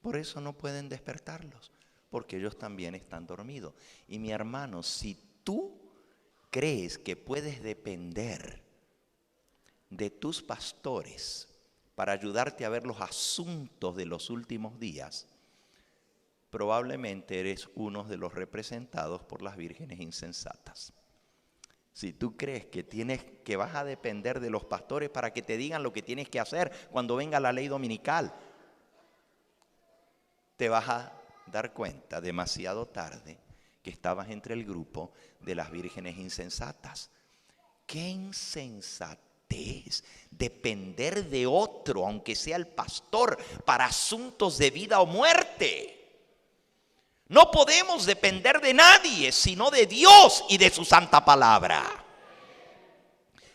Por eso no pueden despertarlos, porque ellos también están dormidos. Y mi hermano, si tú crees que puedes depender de tus pastores para ayudarte a ver los asuntos de los últimos días, probablemente eres uno de los representados por las vírgenes insensatas. Si tú crees que vas a depender de los pastores para que te digan lo que tienes que hacer cuando venga la ley dominical, te vas a dar cuenta demasiado tarde que estabas entre el grupo de las vírgenes insensatas. ¡Qué insensatez! Depender de otro, aunque sea el pastor, para asuntos de vida o muerte. No podemos depender de nadie, sino de Dios y de su santa palabra.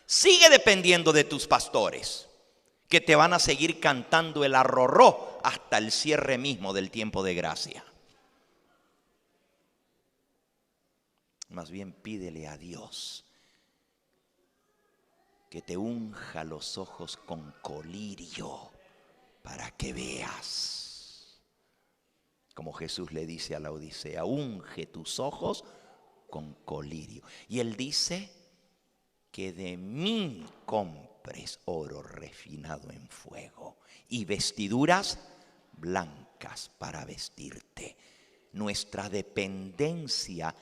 Sigue dependiendo de tus pastores, que te van a seguir cantando el arrorró hasta el cierre mismo del tiempo de gracia. Más bien pídele a Dios que te unja los ojos con colirio para que veas. Como Jesús le dice a la Odisea, unge tus ojos con colirio. Y él dice que de mí compres oro refinado en fuego y vestiduras blancas para vestirte. Nuestra dependencia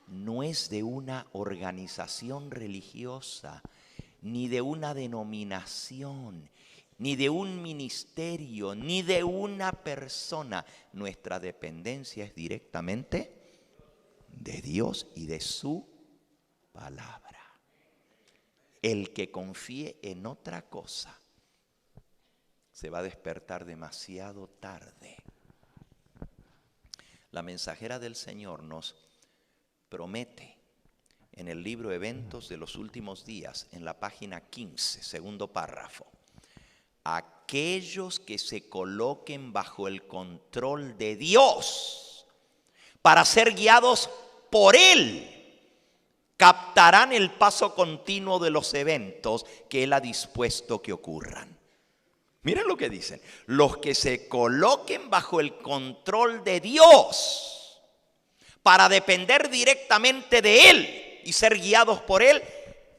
no es de una organización religiosa, ni de una denominación, ni de un ministerio, ni de una persona. Nuestra dependencia es directamente de Dios y de su palabra. El que confíe en otra cosa se va a despertar demasiado tarde. La mensajera del Señor nos promete en el libro Eventos de los Últimos Días, en la página 15, segundo párrafo, aquellos que se coloquen bajo el control de Dios para ser guiados por Él, captarán el paso continuo de los eventos que Él ha dispuesto que ocurran. Miren lo que dicen: los que se coloquen bajo el control de Dios para depender directamente de Él y ser guiados por Él,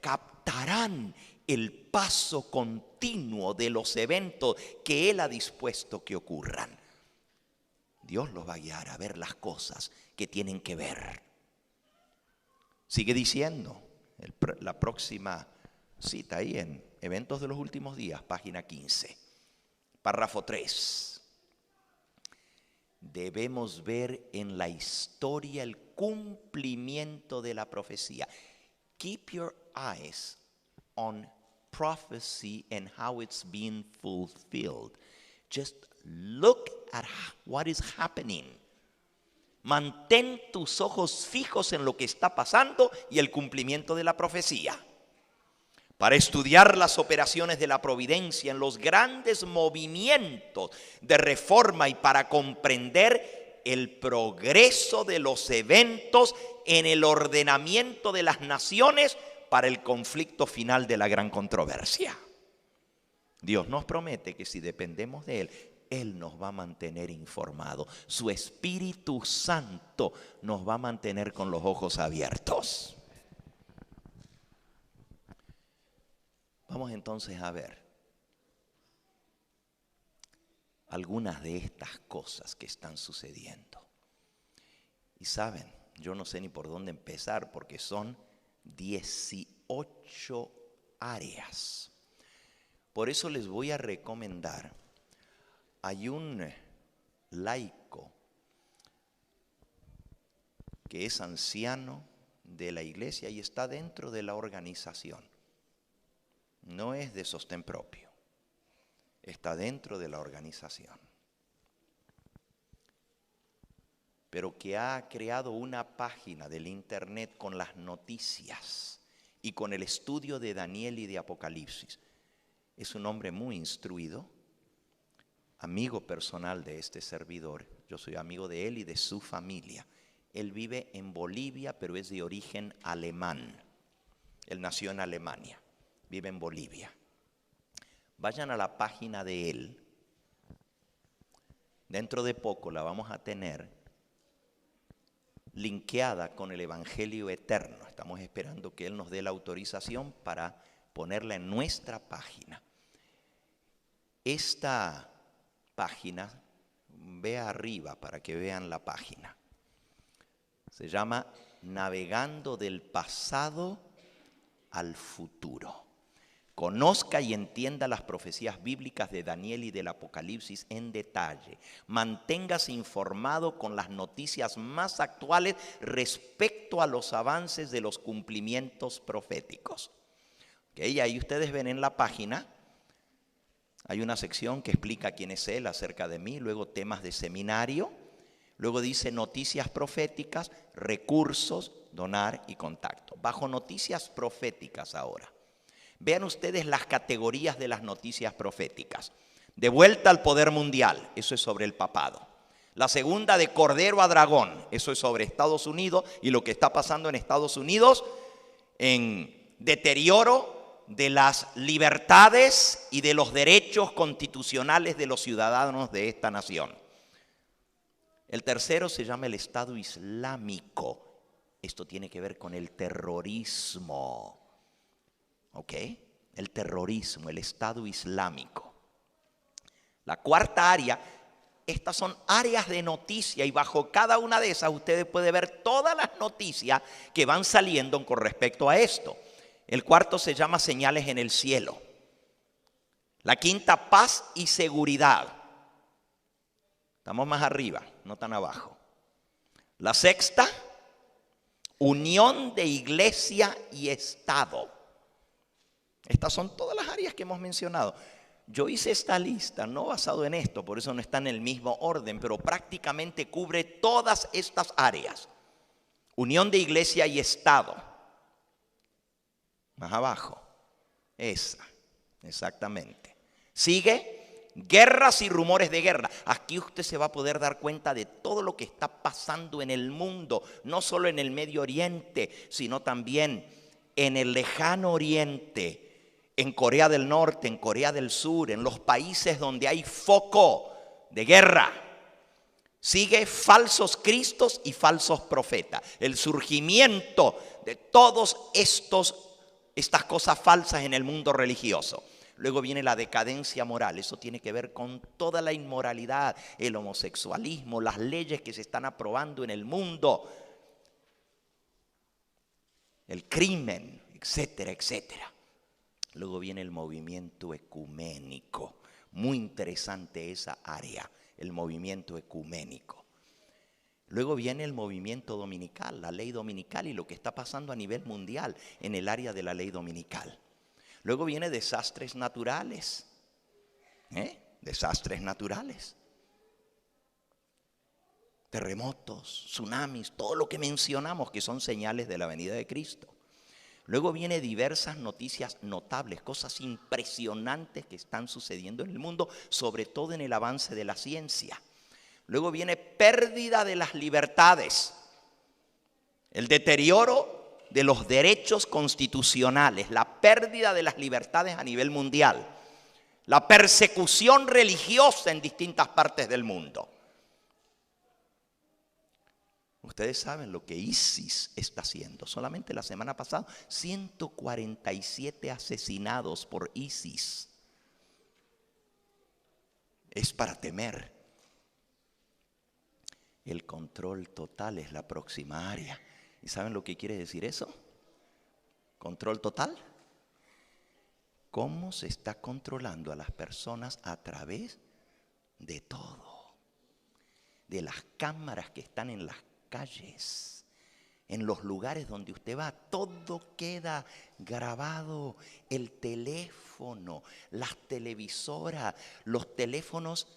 captarán el paso continuo de los eventos que Él ha dispuesto que ocurran. Dios los va a guiar a ver las cosas que tienen que ver. Sigue diciendo la próxima cita ahí en Eventos de los Últimos Días, página 15, párrafo 3. Debemos ver en la historia el cumplimiento de la profecía. Keep your eyes on prophecy and how it's being fulfilled. Just look at what is happening. Mantén tus ojos fijos en lo que está pasando y el cumplimiento de la profecía. Para estudiar las operaciones de la providencia en los grandes movimientos de reforma y para comprender el progreso de los eventos en el ordenamiento de las naciones para el conflicto final de la gran controversia. Dios nos promete que si dependemos de Él, Él nos va a mantener informados. Su Espíritu Santo nos va a mantener con los ojos abiertos. Vamos entonces a ver algunas de estas cosas que están sucediendo. Y saben, yo no sé ni por dónde empezar porque son 18 áreas. Por eso les voy a recomendar, hay un laico que es anciano de la iglesia y está dentro de la organización. No es de sostén propio, está dentro de la organización. Pero que ha creado una página del internet con las noticias y con el estudio de Daniel y de Apocalipsis. Es un hombre muy instruido, amigo personal de este servidor. Yo soy amigo de él y de su familia. Él vive en Bolivia, pero es de origen alemán. Él nació en Alemania, vive en Bolivia. Vayan a la página de él. Dentro de poco la vamos a tener linkeada con el Evangelio Eterno. Estamos esperando que él nos dé la autorización para ponerla en nuestra página. Esta página, vea arriba para que vean la página. Se llama Navegando del pasado al futuro. Conozca y entienda las profecías bíblicas de Daniel y del Apocalipsis en detalle. Manténgase informado con las noticias más actuales respecto a los avances de los cumplimientos proféticos. Okay, ahí ustedes ven en la página, hay una sección que explica quién es él, acerca de mí, luego temas de seminario, luego dice noticias proféticas, recursos, donar y contacto. Bajo noticias proféticas ahora. Vean ustedes las categorías de las noticias proféticas. De vuelta al poder mundial, eso es sobre el papado. La segunda, de cordero a dragón, eso es sobre Estados Unidos y lo que está pasando en Estados Unidos en deterioro de las libertades y de los derechos constitucionales de los ciudadanos de esta nación. El tercero se llama el Estado Islámico. Esto tiene que ver con el terrorismo. ¿Ok? El terrorismo, el Estado Islámico. La cuarta área, estas son áreas de noticia y bajo cada una de esas ustedes pueden ver todas las noticias que van saliendo con respecto a esto. El cuarto se llama señales en el cielo. La quinta, paz y seguridad. Estamos más arriba, no tan abajo. La sexta, unión de iglesia y Estado. Estas son todas las áreas que hemos mencionado. Yo hice esta lista, no basado en esto, por eso no está en el mismo orden, pero prácticamente cubre todas estas áreas. Unión de iglesia y Estado. Más abajo, esa, exactamente. Sigue, guerras y rumores de guerra. Aquí usted se va a poder dar cuenta de todo lo que está pasando en el mundo, no solo en el Medio Oriente, sino también en el lejano Oriente, en Corea del Norte, en Corea del Sur, en los países donde hay foco de guerra. Sigue falsos cristos y falsos profetas. El surgimiento de todos estas cosas falsas en el mundo religioso. Luego viene la decadencia moral. Eso tiene que ver con toda la inmoralidad, el homosexualismo, las leyes que se están aprobando en el mundo, el crimen, etcétera, etcétera. Luego viene el movimiento ecuménico. Muy interesante esa área, el movimiento ecuménico. Luego viene el movimiento dominical, la ley dominical y lo que está pasando a nivel mundial en el área de la ley dominical. Luego viene desastres naturales. Desastres naturales. Terremotos, tsunamis, todo lo que mencionamos que son señales de la venida de Cristo. Luego viene diversas noticias notables, cosas impresionantes que están sucediendo en el mundo, sobre todo en el avance de la ciencia. Luego viene pérdida de las libertades, el deterioro de los derechos constitucionales, la pérdida de las libertades a nivel mundial, la persecución religiosa en distintas partes del mundo. Ustedes saben lo que ISIS está haciendo. Solamente la semana pasada, 147 asesinados por ISIS. Es para temer. El control total es la próxima área. ¿Y saben lo que quiere decir eso? ¿Control total? ¿Cómo se está controlando a las personas a través de todo? De las cámaras que están en las calles, en los lugares donde usted va, todo queda grabado. El teléfono, las televisoras, los teléfonos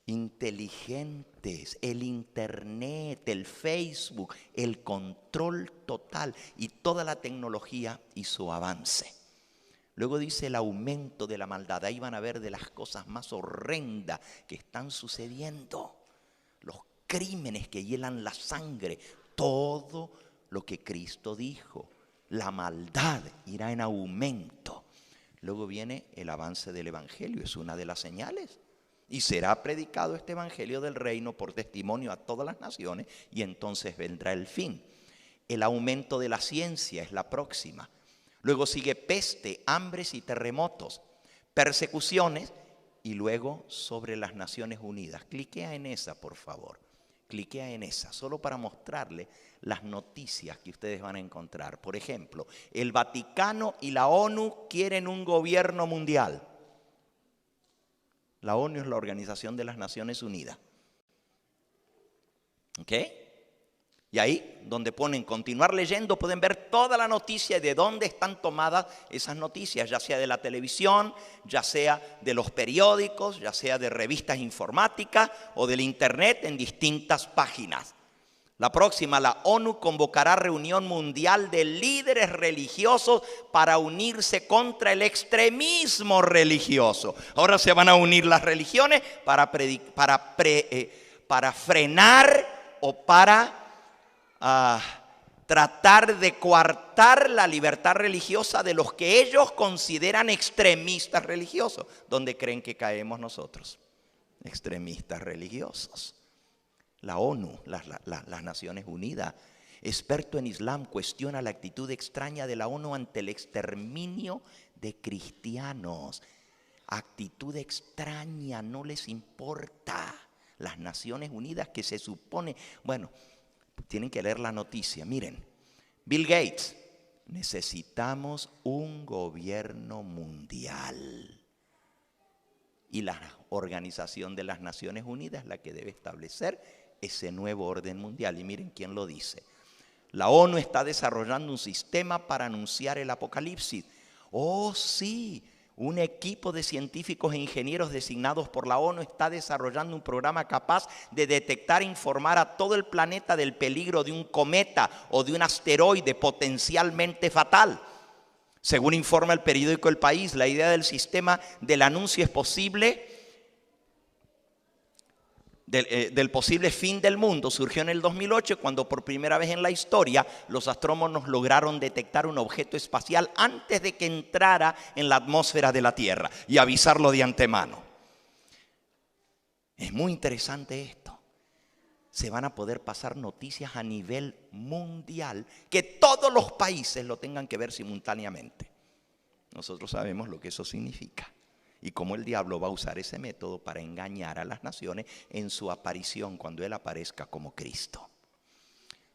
inteligentes, el internet, el Facebook, el control total y toda la tecnología y su avance. Luego dice el aumento de la maldad. Ahí van a ver de las cosas más horrendas que están sucediendo. Los crímenes que hielan la sangre. Todo lo que Cristo dijo. La maldad irá en aumento. Luego viene el avance del evangelio. Es una de las señales. Y será predicado este evangelio del reino por testimonio a todas las naciones. Y entonces vendrá el fin. El aumento de la ciencia es la próxima. Luego sigue peste, hambres y terremotos, persecuciones y luego sobre las Naciones Unidas. Cliquea en esa, por favor. Cliquea en esa, solo para mostrarle las noticias que ustedes van a encontrar. Por ejemplo, el Vaticano y la ONU quieren un gobierno mundial. La ONU es la Organización de las Naciones Unidas. ¿Ok? Y ahí, donde ponen continuar leyendo, pueden ver toda la noticia y de dónde están tomadas esas noticias, ya sea de la televisión, ya sea de los periódicos, ya sea de revistas informáticas o del internet en distintas páginas. La próxima, la ONU convocará reunión mundial de líderes religiosos para unirse contra el extremismo religioso. Ahora se van a unir las religiones para frenar o para tratar de coartar la libertad religiosa de los que ellos consideran extremistas religiosos. ¿Dónde creen que caemos nosotros? Extremistas religiosos. La ONU, las Naciones Unidas, experto en Islam, cuestiona la actitud extraña de la ONU ante el exterminio de cristianos. Actitud extraña, no les importa. Las Naciones Unidas que se supone, bueno, tienen que leer la noticia. Miren, Bill Gates, necesitamos un gobierno mundial. Y la Organización de las Naciones Unidas es la que debe establecer ese nuevo orden mundial. Y miren quién lo dice. La ONU está desarrollando un sistema para anunciar el apocalipsis. Oh, sí. Un equipo de científicos e ingenieros designados por la ONU está desarrollando un programa capaz de detectar e informar a todo el planeta del peligro de un cometa o de un asteroide potencialmente fatal. Según informa el periódico El País, la idea del sistema del anuncio es posible del posible fin del mundo surgió en el 2008 cuando por primera vez en la historia los astrónomos lograron detectar un objeto espacial antes de que entrara en la atmósfera de la Tierra y avisarlo de antemano. Es muy interesante esto. Se van a poder pasar noticias a nivel mundial que todos los países lo tengan que ver simultáneamente. Nosotros sabemos lo que eso significa. Y cómo el diablo va a usar ese método para engañar a las naciones en su aparición cuando Él aparezca como Cristo.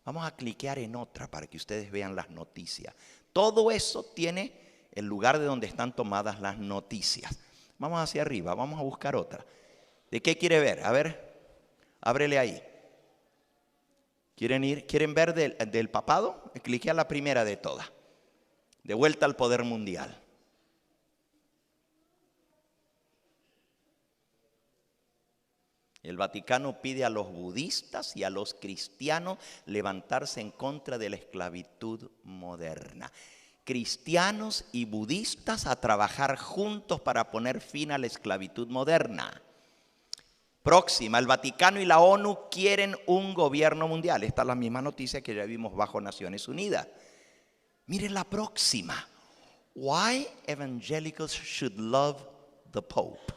Vamos a cliquear en otra para que ustedes vean las noticias. Todo eso tiene el lugar de donde están tomadas las noticias. Vamos hacia arriba, vamos a buscar otra. ¿De qué quiere ver? A ver, ábrele ahí. ¿Quieren ver del papado? Cliquea la primera de todas. De vuelta al poder mundial. El Vaticano pide a los budistas y a los cristianos levantarse en contra de la esclavitud moderna. Cristianos y budistas a trabajar juntos para poner fin a la esclavitud moderna. Próxima, el Vaticano y la ONU quieren un gobierno mundial. Esta es la misma noticia que ya vimos bajo Naciones Unidas. Miren la próxima. Why evangelicals should love the Pope.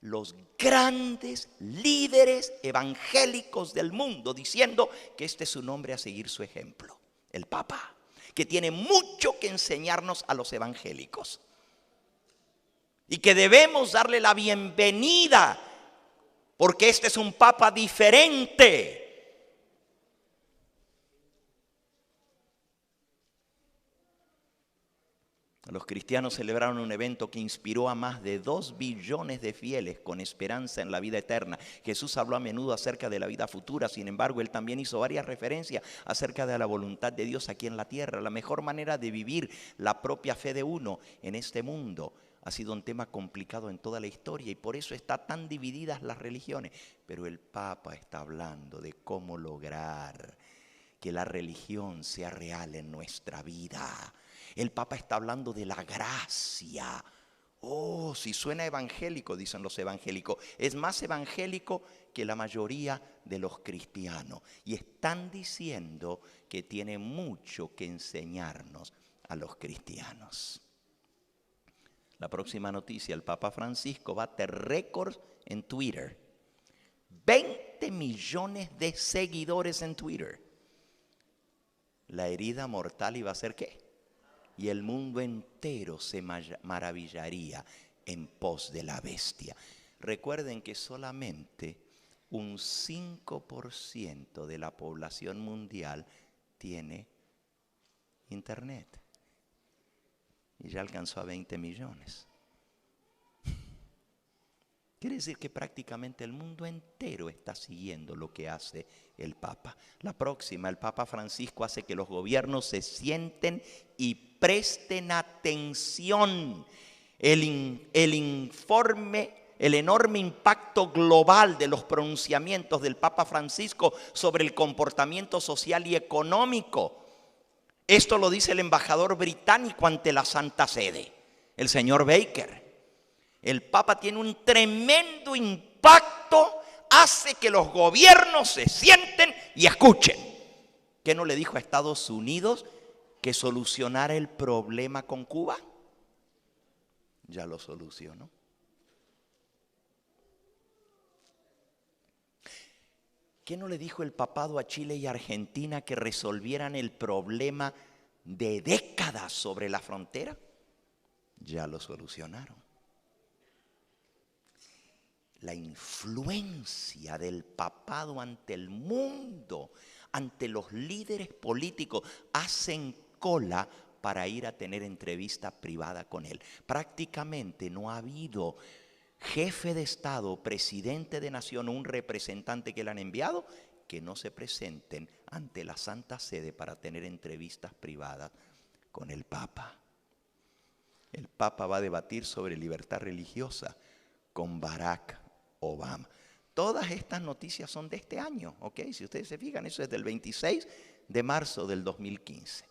los grandes líderes evangélicos del mundo diciendo que este es un hombre a seguir su ejemplo, el Papa, que tiene mucho que enseñarnos a los evangélicos y que debemos darle la bienvenida porque este es un Papa diferente. Los cristianos celebraron un evento que inspiró a más de 2 billones de fieles con esperanza en la vida eterna. Jesús habló a menudo acerca de la vida futura, sin embargo, Él también hizo varias referencias acerca de la voluntad de Dios aquí en la tierra. La mejor manera de vivir la propia fe de uno en este mundo ha sido un tema complicado en toda la historia y por eso están tan divididas las religiones. Pero el Papa está hablando de cómo lograr que la religión sea real en nuestra vida. El Papa está hablando de la gracia. Oh, si suena evangélico, dicen los evangélicos. Es más evangélico que la mayoría de los cristianos. Y están diciendo que tiene mucho que enseñarnos a los cristianos. La próxima noticia, el Papa Francisco bate récords en Twitter. 20 millones de seguidores en Twitter. La herida mortal iba a ser ¿qué? Y el mundo entero se maravillaría en pos de la bestia. Recuerden que solamente un 5% de la población mundial tiene internet. Y ya alcanzó a 20 millones. Quiere decir que prácticamente el mundo entero está siguiendo lo que hace el Papa. La próxima, el Papa Francisco hace que los gobiernos se sienten y presten atención. El enorme impacto global de los pronunciamientos del Papa Francisco sobre el comportamiento social y económico. Esto lo dice el embajador británico ante la Santa Sede, el señor Baker. El Papa tiene un tremendo impacto, hace que los gobiernos se sienten y escuchen. ¿Qué no le dijo a Estados Unidos que solucionara el problema con Cuba? Ya lo solucionó. ¿Qué no le dijo el papado a Chile y Argentina que resolvieran el problema de décadas sobre la frontera? Ya lo solucionaron. La influencia del papado ante el mundo, ante los líderes políticos, hacen cola para ir a tener entrevista privada con él. Prácticamente no ha habido jefe de Estado, presidente de nación o un representante que le han enviado que no se presenten ante la Santa Sede para tener entrevistas privadas con el Papa. El Papa va a debatir sobre libertad religiosa con Barack Obama. Todas estas noticias son de este año, ¿ok? Si ustedes se fijan, eso es del 26 de marzo del 2015.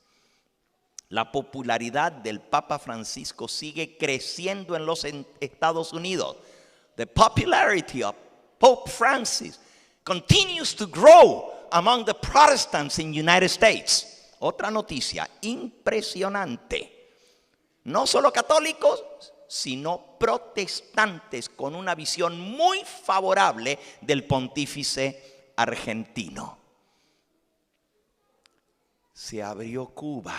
La popularidad del Papa Francisco sigue creciendo en los Estados Unidos. The popularity of Pope Francis continues to grow among the Protestants in the United States. Otra noticia impresionante. No solo católicos, sino protestantes con una visión muy favorable del pontífice argentino. Se abrió Cuba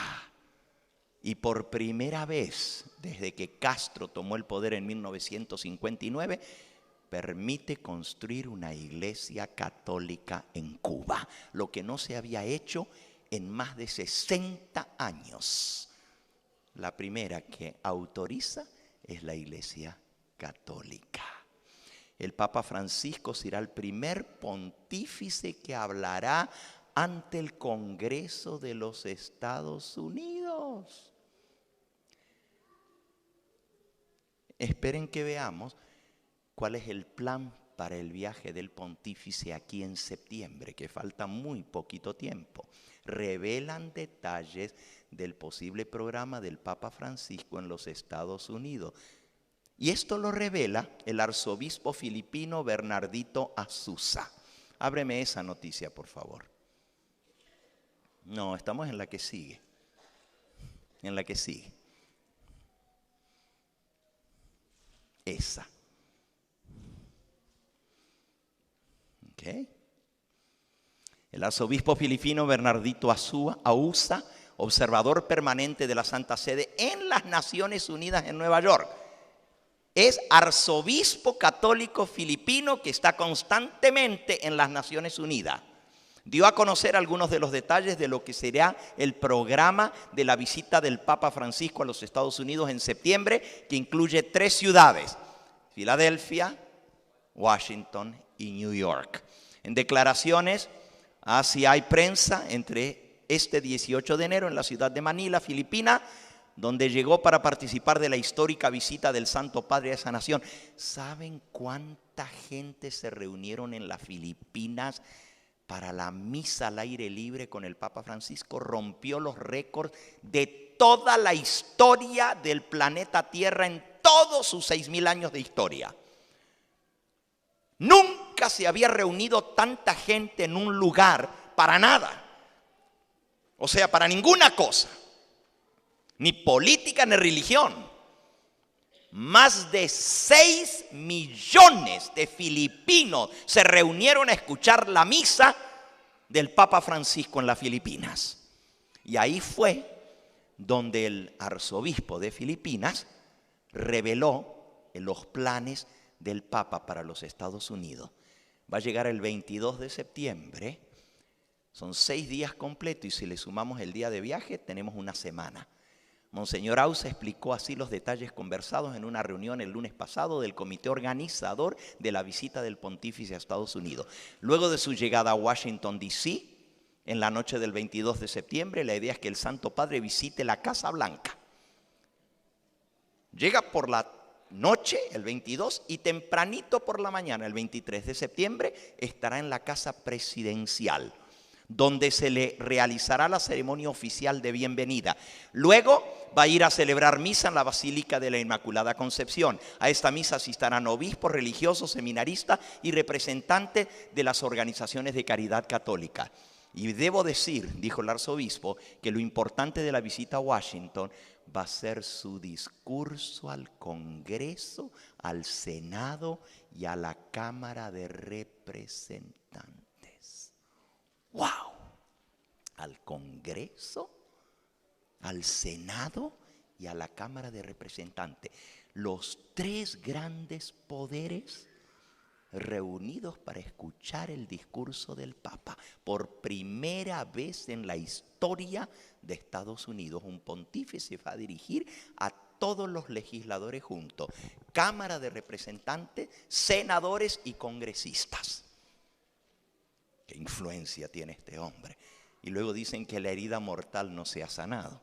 y por primera vez desde que Castro tomó el poder en 1959 permite construir una iglesia católica en Cuba, lo que no se había hecho en más de 60 años. La primera que autoriza es la Iglesia Católica. El Papa Francisco será el primer pontífice que hablará ante el Congreso de los Estados Unidos. Esperen que veamos cuál es el plan para el viaje del pontífice aquí en septiembre, que falta muy poquito tiempo. Revelan detalles del posible programa del Papa Francisco en los Estados Unidos. Y esto lo revela el arzobispo filipino Bernardito Azusa. Ábreme esa noticia, por favor. No, estamos en la que sigue. En la que sigue. Esa. ¿Ok? El arzobispo filipino Bernardito Ausa, observador permanente de la Santa Sede en las Naciones Unidas en Nueva York, es arzobispo católico filipino que está constantemente en las Naciones Unidas. Dio a conocer algunos de los detalles de lo que será el programa de la visita del Papa Francisco a los Estados Unidos en septiembre, que incluye 3 ciudades: Filadelfia, Washington y New York. En declaraciones hacia hay prensa entre este 18 de enero en la ciudad de Manila, Filipinas, donde llegó para participar de la histórica visita del Santo Padre a esa nación. ¿Saben cuánta gente se reunieron en las Filipinas para la misa al aire libre con el Papa Francisco? Rompió los récords de toda la historia del planeta Tierra en todos sus 6,000 años de historia. Nunca se había reunido tanta gente en un lugar para nada. O sea, para ninguna cosa. Ni política ni religión. Más de 6 millones de filipinos se reunieron a escuchar la misa del Papa Francisco en las Filipinas. Y ahí fue donde el arzobispo de Filipinas reveló los planes del Papa para los Estados Unidos. Va a llegar el 22 de septiembre. Son 6 días completos y si le sumamos el día de viaje tenemos una semana. Monseñor Ausa explicó así los detalles conversados en una reunión el lunes pasado del comité organizador de la visita del pontífice a Estados Unidos. Luego de su llegada a Washington, D.C., en la noche del 22 de septiembre, la idea es que el Santo Padre visite la Casa Blanca. Llega por la noche, el 22, y tempranito por la mañana, el 23 de septiembre, estará en la Casa Presidencial, donde se le realizará la ceremonia oficial de bienvenida. Luego va a ir a celebrar misa en la Basílica de la Inmaculada Concepción. A esta misa asistirán obispos, religiosos, seminaristas y representantes de las organizaciones de caridad católica. Y debo decir, dijo el arzobispo, que lo importante de la visita a Washington va a ser su discurso al Congreso, al Senado y a la Cámara de Representantes. ¡Wow! Al Congreso, al Senado y a la Cámara de Representantes. Los 3 grandes poderes reunidos para escuchar el discurso del Papa. Por primera vez en la historia de Estados Unidos, un pontífice va a dirigir a todos los legisladores juntos. Cámara de Representantes, senadores y congresistas. ¿Qué influencia tiene este hombre? Y luego dicen que la herida mortal no se ha sanado.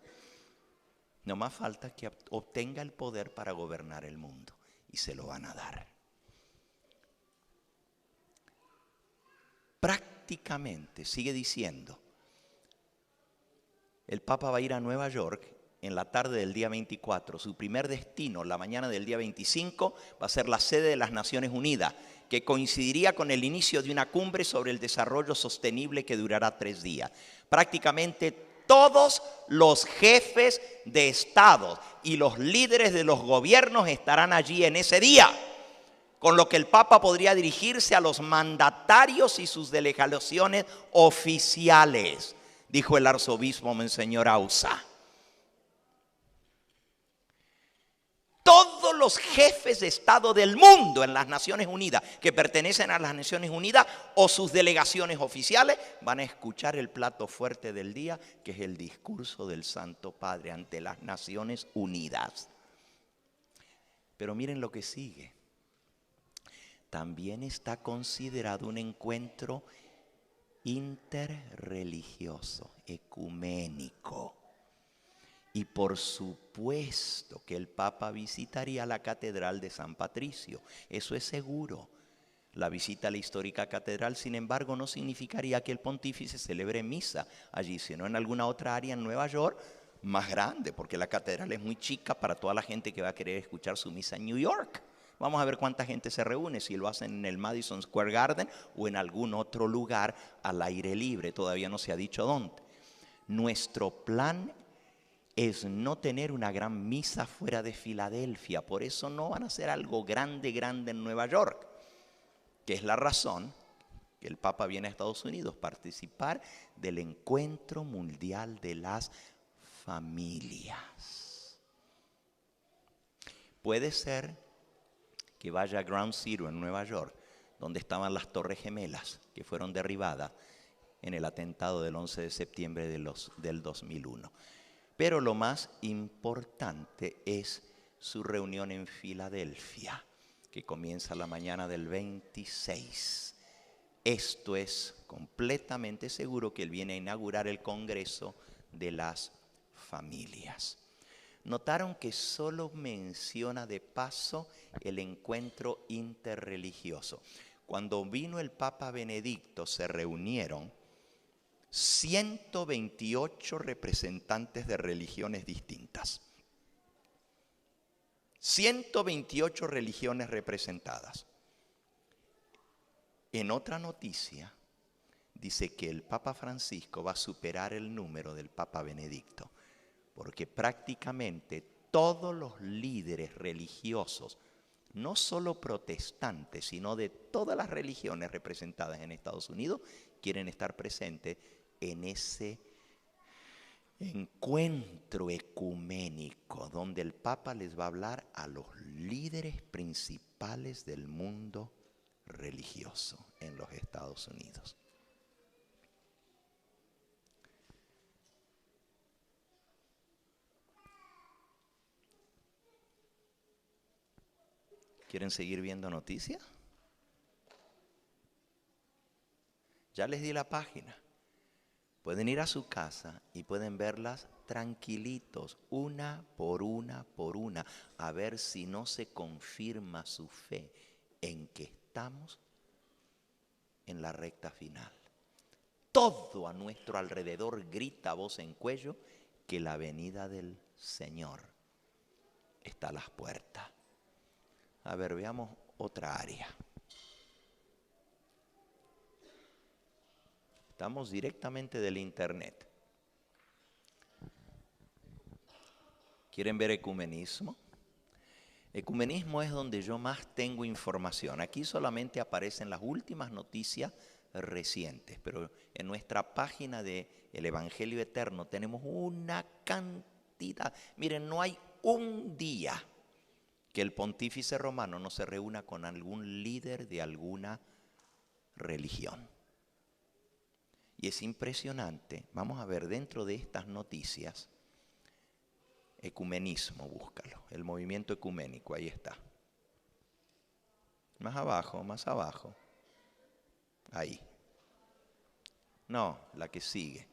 No más falta que obtenga el poder para gobernar el mundo. Y se lo van a dar. Prácticamente, sigue diciendo, el Papa va a ir a Nueva York en la tarde del día 24. Su primer destino, la mañana del día 25, va a ser la sede de las Naciones Unidas, que coincidiría con el inicio de una cumbre sobre el desarrollo sostenible que durará 3 días. Prácticamente todos los jefes de Estado y los líderes de los gobiernos estarán allí en ese día, con lo que el Papa podría dirigirse a los mandatarios y sus delegaciones oficiales, dijo el arzobispo Monseñor Ausa. Todos los jefes de Estado del mundo en las Naciones Unidas, que pertenecen a las Naciones Unidas o sus delegaciones oficiales, van a escuchar el plato fuerte del día, que es el discurso del Santo Padre ante las Naciones Unidas. Pero miren lo que sigue. También está considerado un encuentro interreligioso, ecuménico. Y por supuesto que el Papa visitaría la Catedral de San Patricio. Eso es seguro. La visita a la histórica catedral, sin embargo, no significaría que el pontífice celebre misa allí, sino en alguna otra área en Nueva York más grande, porque la catedral es muy chica para toda la gente que va a querer escuchar su misa en New York. Vamos a ver cuánta gente se reúne, si lo hacen en el Madison Square Garden o en algún otro lugar al aire libre. Todavía no se ha dicho dónde. Nuestro plan es no tener una gran misa fuera de Filadelfia. Por eso no van a hacer algo grande en Nueva York, que es la razón que el Papa viene a Estados Unidos, participar del Encuentro Mundial de las Familias. Puede ser que vaya a Ground Zero en Nueva York, donde estaban las Torres Gemelas, que fueron derribadas en el atentado del 11 de septiembre del 2001. Pero lo más importante es su reunión en Filadelfia, que comienza la mañana del 26. Esto es completamente seguro que él viene a inaugurar el Congreso de las Familias. Notaron que solo menciona de paso el encuentro interreligioso. Cuando vino el Papa Benedicto se reunieron 128 representantes de religiones distintas. 128 religiones representadas. En otra noticia dice que el Papa Francisco va a superar el número del Papa Benedicto, porque prácticamente todos los líderes religiosos, no solo protestantes, sino de todas las religiones representadas en Estados Unidos, quieren estar presentes en ese encuentro ecuménico donde el Papa les va a hablar a los líderes principales del mundo religioso en los Estados Unidos. ¿Quieren seguir viendo noticias? Ya les di la página. Pueden ir a su casa y pueden verlas tranquilitos, una por una, a ver si no se confirma su fe en que estamos en la recta final. Todo a nuestro alrededor grita a voz en cuello que la venida del Señor está a las puertas. A ver, veamos otra área. Estamos directamente del internet. ¿Quieren ver ecumenismo? Ecumenismo es donde yo más tengo información. Aquí solamente aparecen las últimas noticias recientes, pero en nuestra página de El Evangelio Eterno tenemos una cantidad. Miren, no hay un día que el pontífice romano no se reúna con algún líder de alguna religión. Y es impresionante. Vamos a ver dentro de estas noticias, ecumenismo, búscalo, el movimiento ecuménico, ahí está. Más abajo, ahí. No, la que sigue,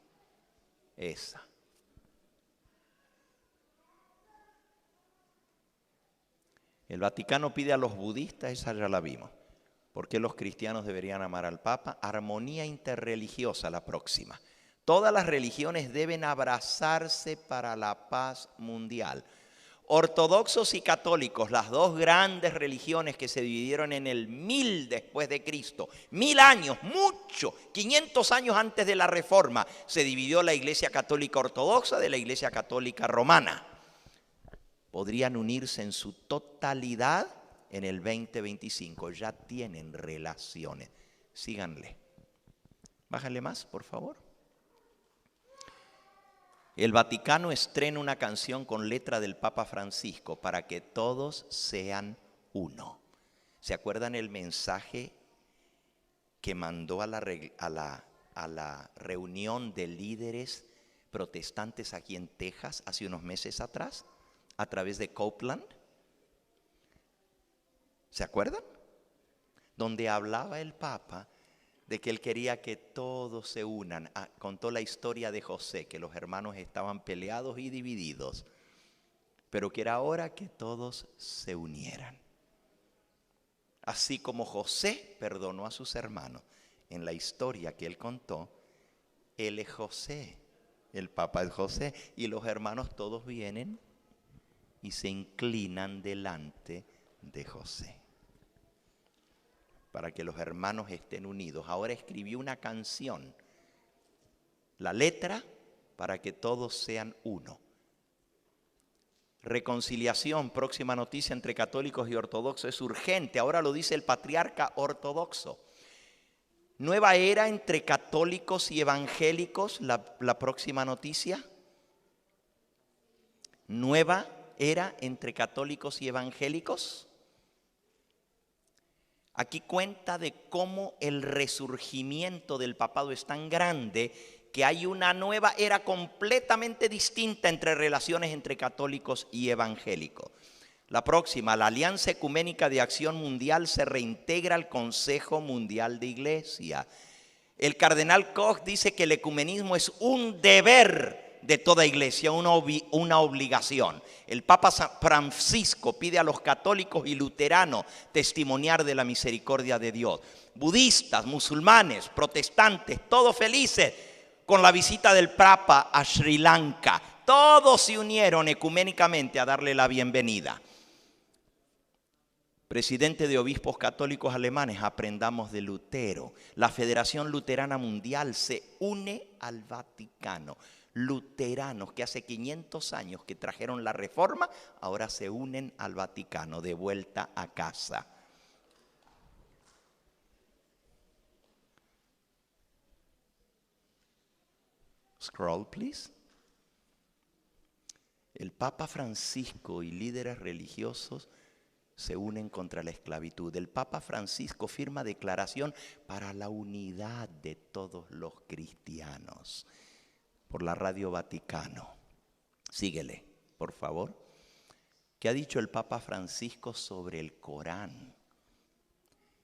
esa. El Vaticano pide a los budistas, esa ya la vimos. ¿Por qué los cristianos deberían amar al Papa? Armonía interreligiosa, la próxima. Todas las religiones deben abrazarse para la paz mundial. Ortodoxos y católicos, las dos grandes religiones que se dividieron en el 1000 después de Cristo, 1000 años, mucho, 500 años antes de la Reforma, se dividió la Iglesia Católica Ortodoxa de la Iglesia Católica Romana. Podrían unirse en su totalidad en el 2025, ya tienen relaciones. Síganle. Bájale más, por favor. El Vaticano estrena una canción con letra del Papa Francisco para que todos sean uno. ¿Se acuerdan el mensaje que mandó a la reunión de líderes protestantes aquí en Texas hace unos meses atrás, a través de Copeland? ¿Se acuerdan? Donde hablaba el Papa de que él quería que todos se unan. Contó la historia de José, que los hermanos estaban peleados y divididos, pero que era hora que todos se unieran. Así como José perdonó a sus hermanos, en la historia que él contó, él es José, el Papa es José, y los hermanos todos vienen y se inclinan delante de José, para que los hermanos estén unidos. Ahora escribió una canción, la letra, para que todos sean uno. Reconciliación, próxima noticia entre católicos y ortodoxos, es urgente. Ahora lo dice el patriarca ortodoxo. Nueva era entre católicos y evangélicos, la próxima noticia. Nueva era entre católicos y evangélicos. Aquí cuenta de cómo el resurgimiento del papado es tan grande que hay una nueva era completamente distinta entre relaciones entre católicos y evangélicos. La próxima, la Alianza Ecuménica de Acción Mundial se reintegra al Consejo Mundial de Iglesia. El cardenal Koch dice que el ecumenismo es un deber de toda iglesia, una obligación. El Papa Francisco pide a los católicos y luteranos testimoniar de la misericordia de Dios. Budistas, musulmanes, protestantes, todos felices con la visita del Papa a Sri Lanka. Todos se unieron ecuménicamente a darle la bienvenida. Presidente de Obispos Católicos Alemanes, aprendamos de Lutero. La Federación Luterana Mundial se une al Vaticano. Luteranos que hace 500 años que trajeron la reforma, ahora se unen al Vaticano, de vuelta a casa. Scroll, please. El Papa Francisco y líderes religiosos se unen contra la esclavitud. El Papa Francisco firma declaración para la unidad de todos los cristianos por la Radio Vaticano. Síguele, por favor. ¿Qué ha dicho el Papa Francisco sobre el Corán?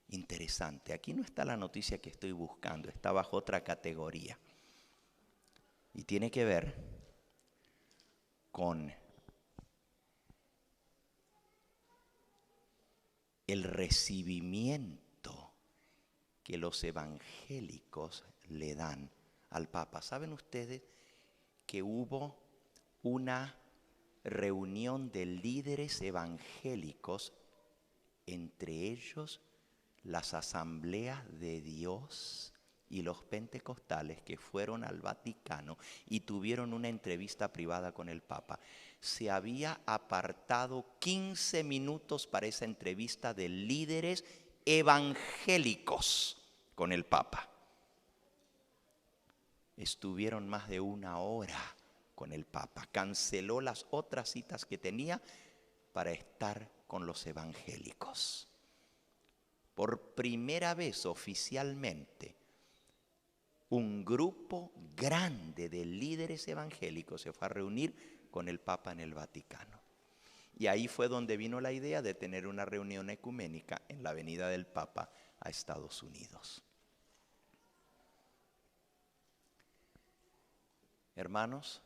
Interesante. Aquí no está la noticia que estoy buscando, está bajo otra categoría. Y tiene que ver con el recibimiento que los evangélicos le dan al Papa. ¿Saben ustedes que hubo una reunión de líderes evangélicos, entre ellos las asambleas de Dios y los pentecostales, que fueron al Vaticano y tuvieron una entrevista privada con el Papa? Se había apartado 15 minutos para esa entrevista de líderes evangélicos con el Papa. Estuvieron más de una hora con el Papa. Canceló las otras citas que tenía para estar con los evangélicos. Por primera vez oficialmente, un grupo grande de líderes evangélicos se fue a reunir con el Papa en el Vaticano. Y ahí fue donde vino la idea de tener una reunión ecuménica en la venida del Papa a Estados Unidos. Hermanos,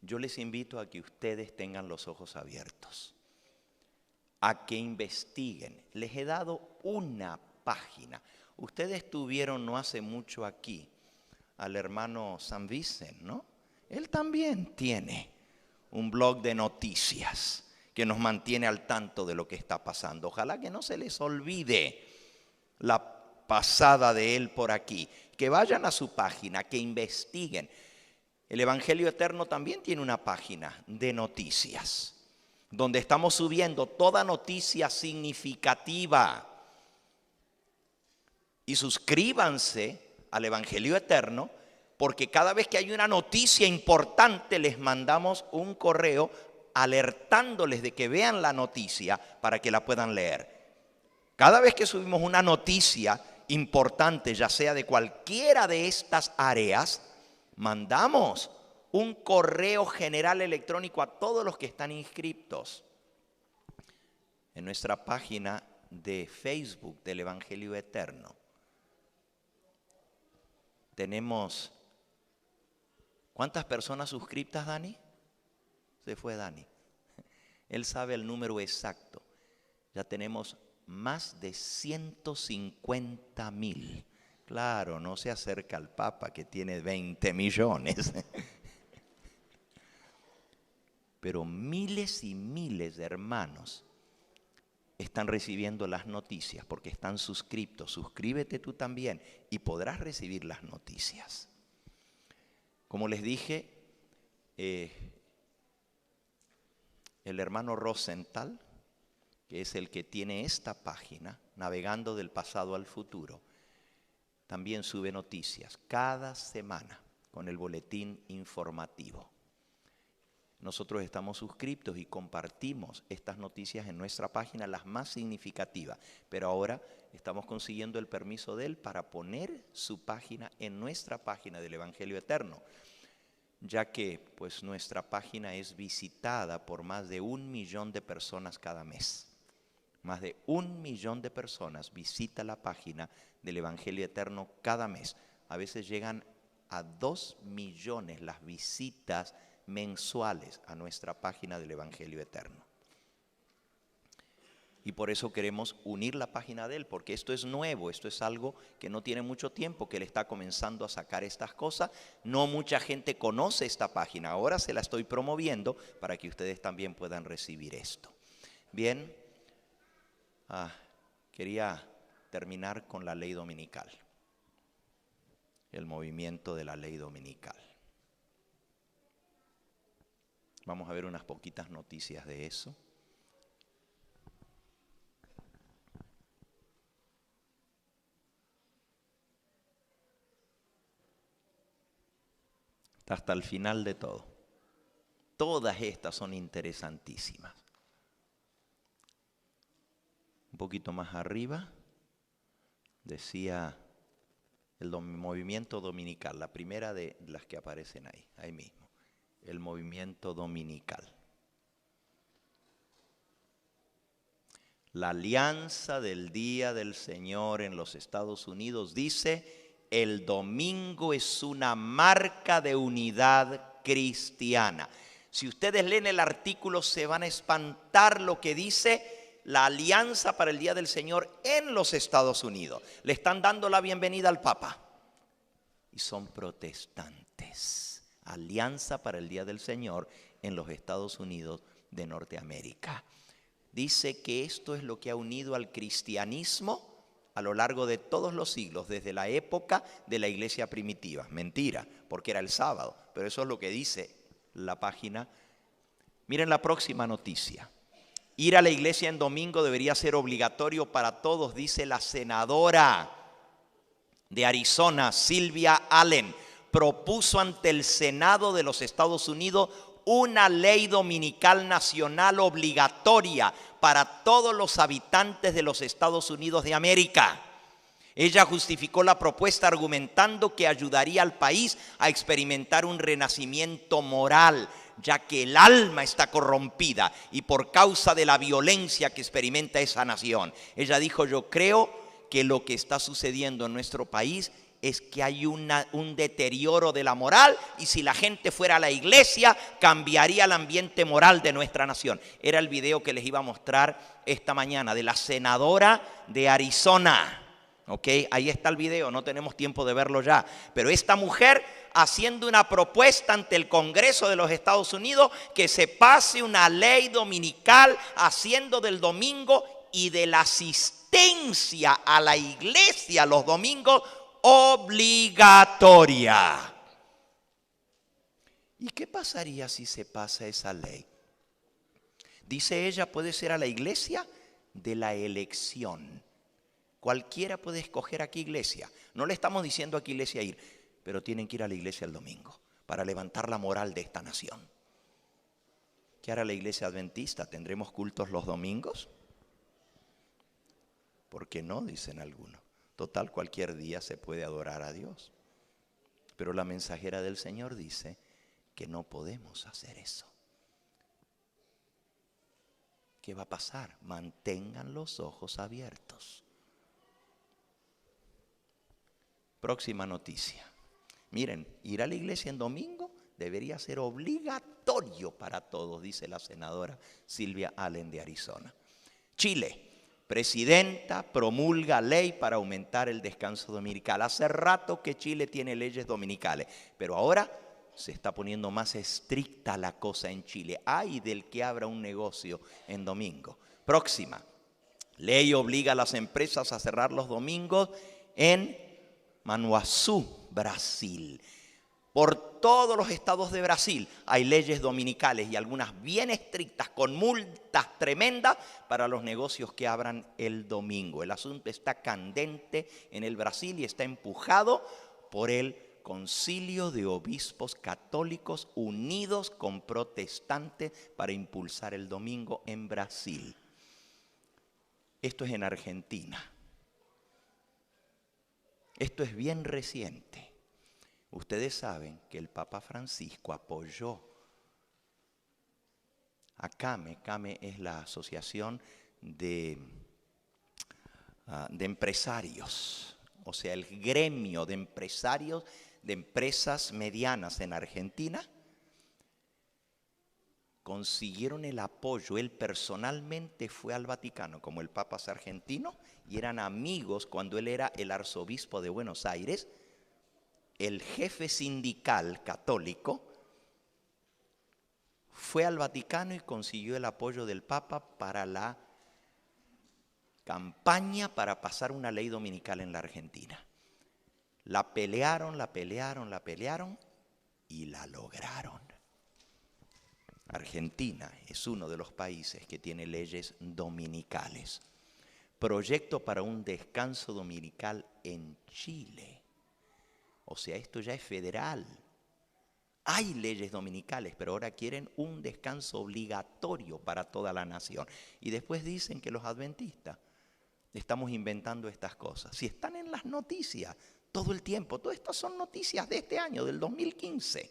yo les invito a que ustedes tengan los ojos abiertos, a que investiguen. Les he dado una página. Ustedes tuvieron no hace mucho aquí al hermano San Vicente, ¿no? Él también tiene un blog de noticias que nos mantiene al tanto de lo que está pasando. Ojalá que no se les olvide la pasada de él por aquí. Que vayan a su página, que investiguen. El Evangelio Eterno también tiene una página de noticias, donde estamos subiendo toda noticia significativa. Y suscríbanse al Evangelio Eterno, porque cada vez que hay una noticia importante les mandamos un correo alertándoles de que vean la noticia para que la puedan leer. Cada vez que subimos una noticia importante, ya sea de cualquiera de estas áreas, mandamos un correo general electrónico a todos los que están inscritos. En nuestra página de Facebook del Evangelio Eterno tenemos, ¿cuántas personas suscriptas, Dani? Se fue Dani. Él sabe el número exacto. Ya tenemos más de 150,000. Claro, no se acerca al Papa, que tiene 20 millones. Pero miles y miles de hermanos están recibiendo las noticias porque están suscriptos. Suscríbete tú también y podrás recibir las noticias. Como les dije, el hermano Rosenthal, que es el que tiene esta página, Navegando del Pasado al Futuro, también sube noticias cada semana con el boletín informativo. Nosotros estamos suscriptos y compartimos estas noticias en nuestra página, las más significativas. Pero ahora estamos consiguiendo el permiso de él para poner su página en nuestra página del Evangelio Eterno, ya que pues nuestra página es visitada por más de 1 millón de personas cada mes. Más de 1 millón de personas visitan la página del Evangelio Eterno cada mes. A veces llegan a 2 millones las visitas mensuales a nuestra página del Evangelio Eterno. Y por eso queremos unir la página de él, porque esto es nuevo, esto es algo que no tiene mucho tiempo, que él está comenzando a sacar estas cosas. No mucha gente conoce esta página, ahora se la estoy promoviendo para que ustedes también puedan recibir esto. Bien, quería terminar con la ley dominical, el movimiento de la ley dominical. Vamos a ver unas poquitas noticias de eso. Hasta el final de todo. Todas estas son interesantísimas. Un poquito más arriba decía el movimiento dominical, la primera de las que aparecen ahí mismo. El movimiento dominical. La alianza del Día del Señor en los Estados Unidos dice: el domingo es una marca de unidad cristiana. Si ustedes leen el artículo se van a espantar lo que dice la alianza para el Día del Señor en los Estados Unidos. Le están dando la bienvenida al Papa. Y son protestantes. Alianza para el Día del Señor en los Estados Unidos de Norteamérica. Dice que esto es lo que ha unido al cristianismo a lo largo de todos los siglos, desde la época de la iglesia primitiva. Mentira, porque era el sábado, pero eso es lo que dice la página. Miren la próxima noticia. Ir a la iglesia en domingo debería ser obligatorio para todos, dice la senadora de Arizona, Sylvia Allen. Propuso ante el Senado de los Estados Unidos una ley dominical nacional obligatoria para todos los habitantes de los Estados Unidos de América. Ella justificó la propuesta argumentando que ayudaría al país a experimentar un renacimiento moral, ya que el alma está corrompida y por causa de la violencia que experimenta esa nación. Ella dijo: yo creo que lo que está sucediendo en nuestro país es que hay un deterioro de la moral, y si la gente fuera a la iglesia cambiaría el ambiente moral de nuestra nación. Era el video que les iba a mostrar esta mañana de la senadora de Arizona. Ok, ahí está el video, no tenemos tiempo de verlo ya, pero esta mujer haciendo una propuesta ante el Congreso de los Estados Unidos que se pase una ley dominical, haciendo del domingo y de la asistencia a la iglesia los domingos obligatoria. ¿Y qué pasaría si se pasa esa ley? Dice ella, puede ser a la iglesia de la elección. Cualquiera puede escoger a qué iglesia. No le estamos diciendo a qué iglesia ir, pero tienen que ir a la iglesia el domingo para levantar la moral de esta nación. ¿Qué hará la iglesia adventista? ¿Tendremos cultos los domingos? ¿Por qué no? Dicen algunos. Total, cualquier día se puede adorar a Dios. Pero la mensajera del Señor dice que no podemos hacer eso. ¿Qué va a pasar? Mantengan los ojos abiertos. Próxima noticia. Miren, ir a la iglesia en domingo debería ser obligatorio para todos, dice la senadora Sylvia Allen de Arizona. Chile. Presidenta promulga ley para aumentar el descanso dominical. Hace rato que Chile tiene leyes dominicales, pero ahora se está poniendo más estricta la cosa en Chile. Ay del que abra un negocio en domingo. Próxima. Ley obliga a las empresas a cerrar los domingos en Manhuaçu, Brasil. Por todos los estados de Brasil hay leyes dominicales y algunas bien estrictas con multas tremendas para los negocios que abran el domingo. El asunto está candente en el Brasil y está empujado por el Concilio de Obispos Católicos unidos con protestantes para impulsar el domingo en Brasil. Esto es en Argentina. Esto es bien reciente. Ustedes saben que el Papa Francisco apoyó a CAME. CAME es la Asociación de Empresarios, o sea, el gremio de empresarios de empresas medianas en Argentina. Consiguieron el apoyo. Él personalmente fue al Vaticano, como el Papa es argentino, y eran amigos cuando él era el arzobispo de Buenos Aires. El jefe sindical católico fue al Vaticano y consiguió el apoyo del Papa para la campaña para pasar una ley dominical en la Argentina. La pelearon y la lograron. Argentina es uno de los países que tiene leyes dominicales. Proyecto para un descanso dominical en Chile. O sea, esto ya es federal. Hay leyes dominicales, pero ahora quieren un descanso obligatorio para toda la nación. Y después dicen que los adventistas estamos inventando estas cosas. Si están en las noticias todo el tiempo, todas estas son noticias de este año, del 2015.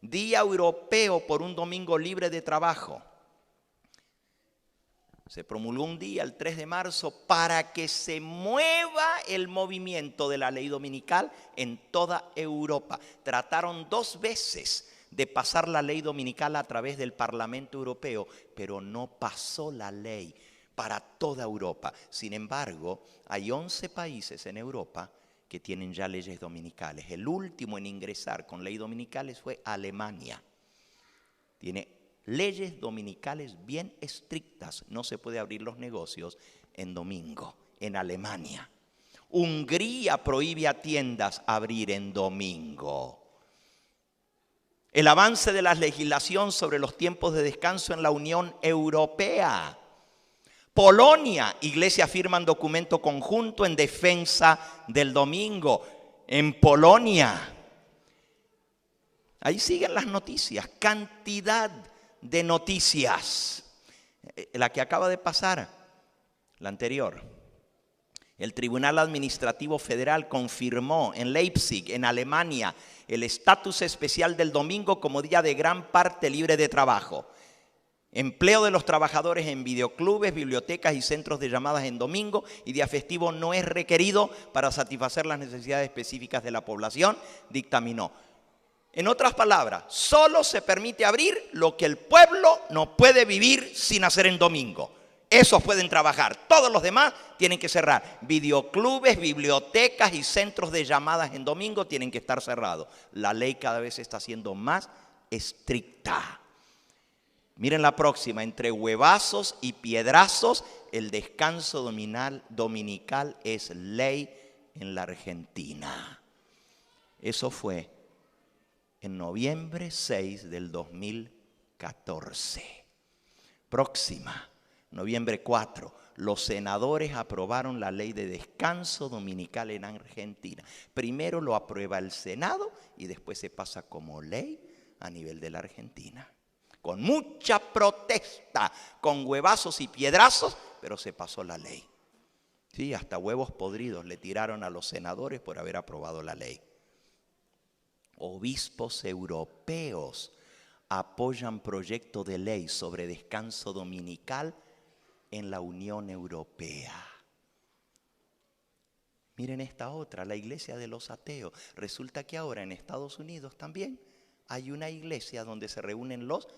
Día Europeo por un domingo libre de trabajo. Se promulgó un día, el 3 de marzo, para que se mueva el movimiento de la ley dominical en toda Europa. Trataron 2 veces de pasar la ley dominical a través del Parlamento Europeo, pero no pasó la ley para toda Europa. Sin embargo, hay 11 países en Europa que tienen ya leyes dominicales. El último en ingresar con ley dominicales fue Alemania. Tiene leyes dominicales bien estrictas. No se puede abrir los negocios en domingo en Alemania. Hungría prohíbe a tiendas abrir en domingo. El avance de la legislación sobre los tiempos de descanso en la Unión Europea. Polonia, iglesias firman documento conjunto en defensa del domingo. En Polonia. Ahí siguen las noticias, cantidad de noticias. La que acaba de pasar, la anterior. El Tribunal Administrativo Federal confirmó en Leipzig, en Alemania, el estatus especial del domingo como día de gran parte libre de trabajo. Empleo de los trabajadores en videoclubes, bibliotecas y centros de llamadas en domingo y día festivo no es requerido para satisfacer las necesidades específicas de la población, dictaminó. En otras palabras, solo se permite abrir lo que el pueblo no puede vivir sin hacer en domingo. Esos pueden trabajar, todos los demás tienen que cerrar. Videoclubes, bibliotecas y centros de llamadas en domingo tienen que estar cerrados. La ley cada vez está siendo más estricta. Miren la próxima, entre huevazos y piedrazos, el descanso dominical es ley en la Argentina. Eso fue en noviembre 6 del 2014. Próxima, noviembre 4, los senadores aprobaron la ley de descanso dominical en Argentina. Primero lo aprueba el Senado y después se pasa como ley a nivel de la Argentina. Con mucha protesta, con huevazos y piedrazos, pero se pasó la ley. Sí, hasta huevos podridos le tiraron a los senadores por haber aprobado la ley. Obispos europeos apoyan proyecto de ley sobre descanso dominical en la Unión Europea. Miren esta otra, la iglesia de los ateos. Resulta que ahora en Estados Unidos también hay una iglesia donde se reúnen los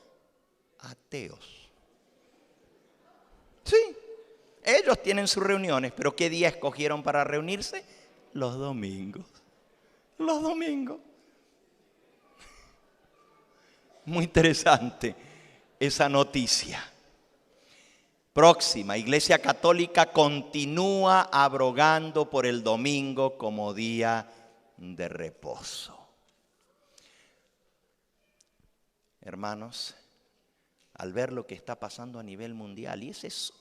ateos. Sí, ellos tienen sus reuniones, pero ¿qué día escogieron para reunirse? Los domingos. Los domingos. Muy interesante esa noticia. Próxima, Iglesia Católica continúa abrogando por el domingo como día de reposo. hermanos, al ver lo que está pasando a nivel mundial, y esa es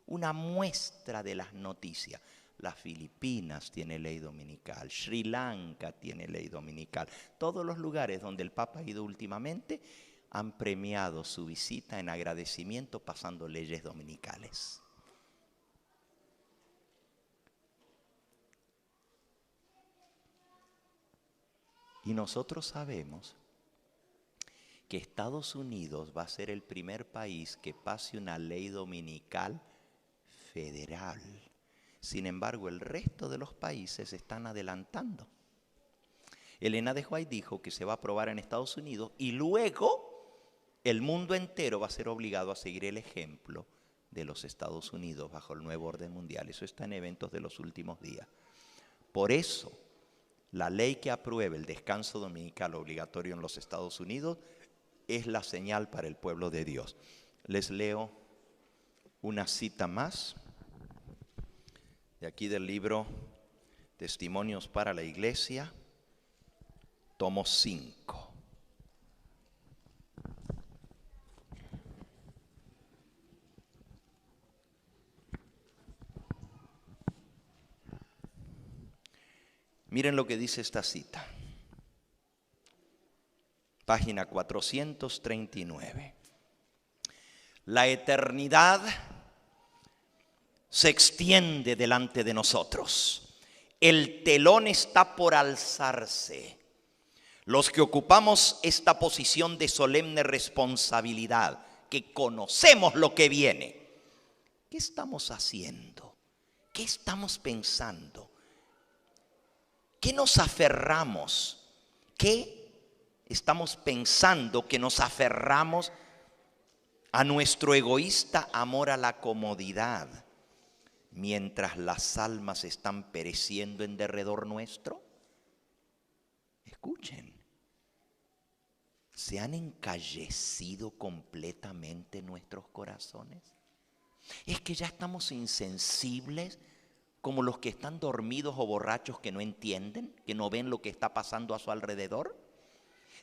una muestra de las noticias. Las Filipinas tiene ley dominical, Sri Lanka tiene ley dominical. Todos los lugares donde el Papa ha ido últimamente han premiado su visita en agradecimiento pasando leyes dominicales. Y nosotros sabemos que Estados Unidos va a ser el primer país que pase una ley dominical federal. Sin embargo, el resto de los países están adelantando. Elena de White dijo que se va a aprobar en Estados Unidos y luego el mundo entero va a ser obligado a seguir el ejemplo de los Estados Unidos bajo el nuevo orden mundial. Eso está en Eventos de los Últimos Días. Por eso, la ley que apruebe el descanso dominical obligatorio en los Estados Unidos es la señal para el pueblo de Dios. Les leo una cita más de aquí del libro Testimonios para la Iglesia, tomo 5. Miren lo que dice esta cita. Página 439. La eternidad se extiende delante de nosotros. El telón está por alzarse. Los que ocupamos esta posición de solemne responsabilidad, que conocemos lo que viene, ¿qué estamos haciendo? ¿Qué estamos pensando? ¿Qué nos aferramos? ¿Qué estamos pensando que nos aferramos a nuestro egoísta amor a la comodidad mientras las almas están pereciendo en derredor nuestro? Escuchen, ¿se han encallecido completamente nuestros corazones? ¿Es que ya estamos insensibles como los que están dormidos o borrachos que no entienden, que no ven lo que está pasando a su alrededor?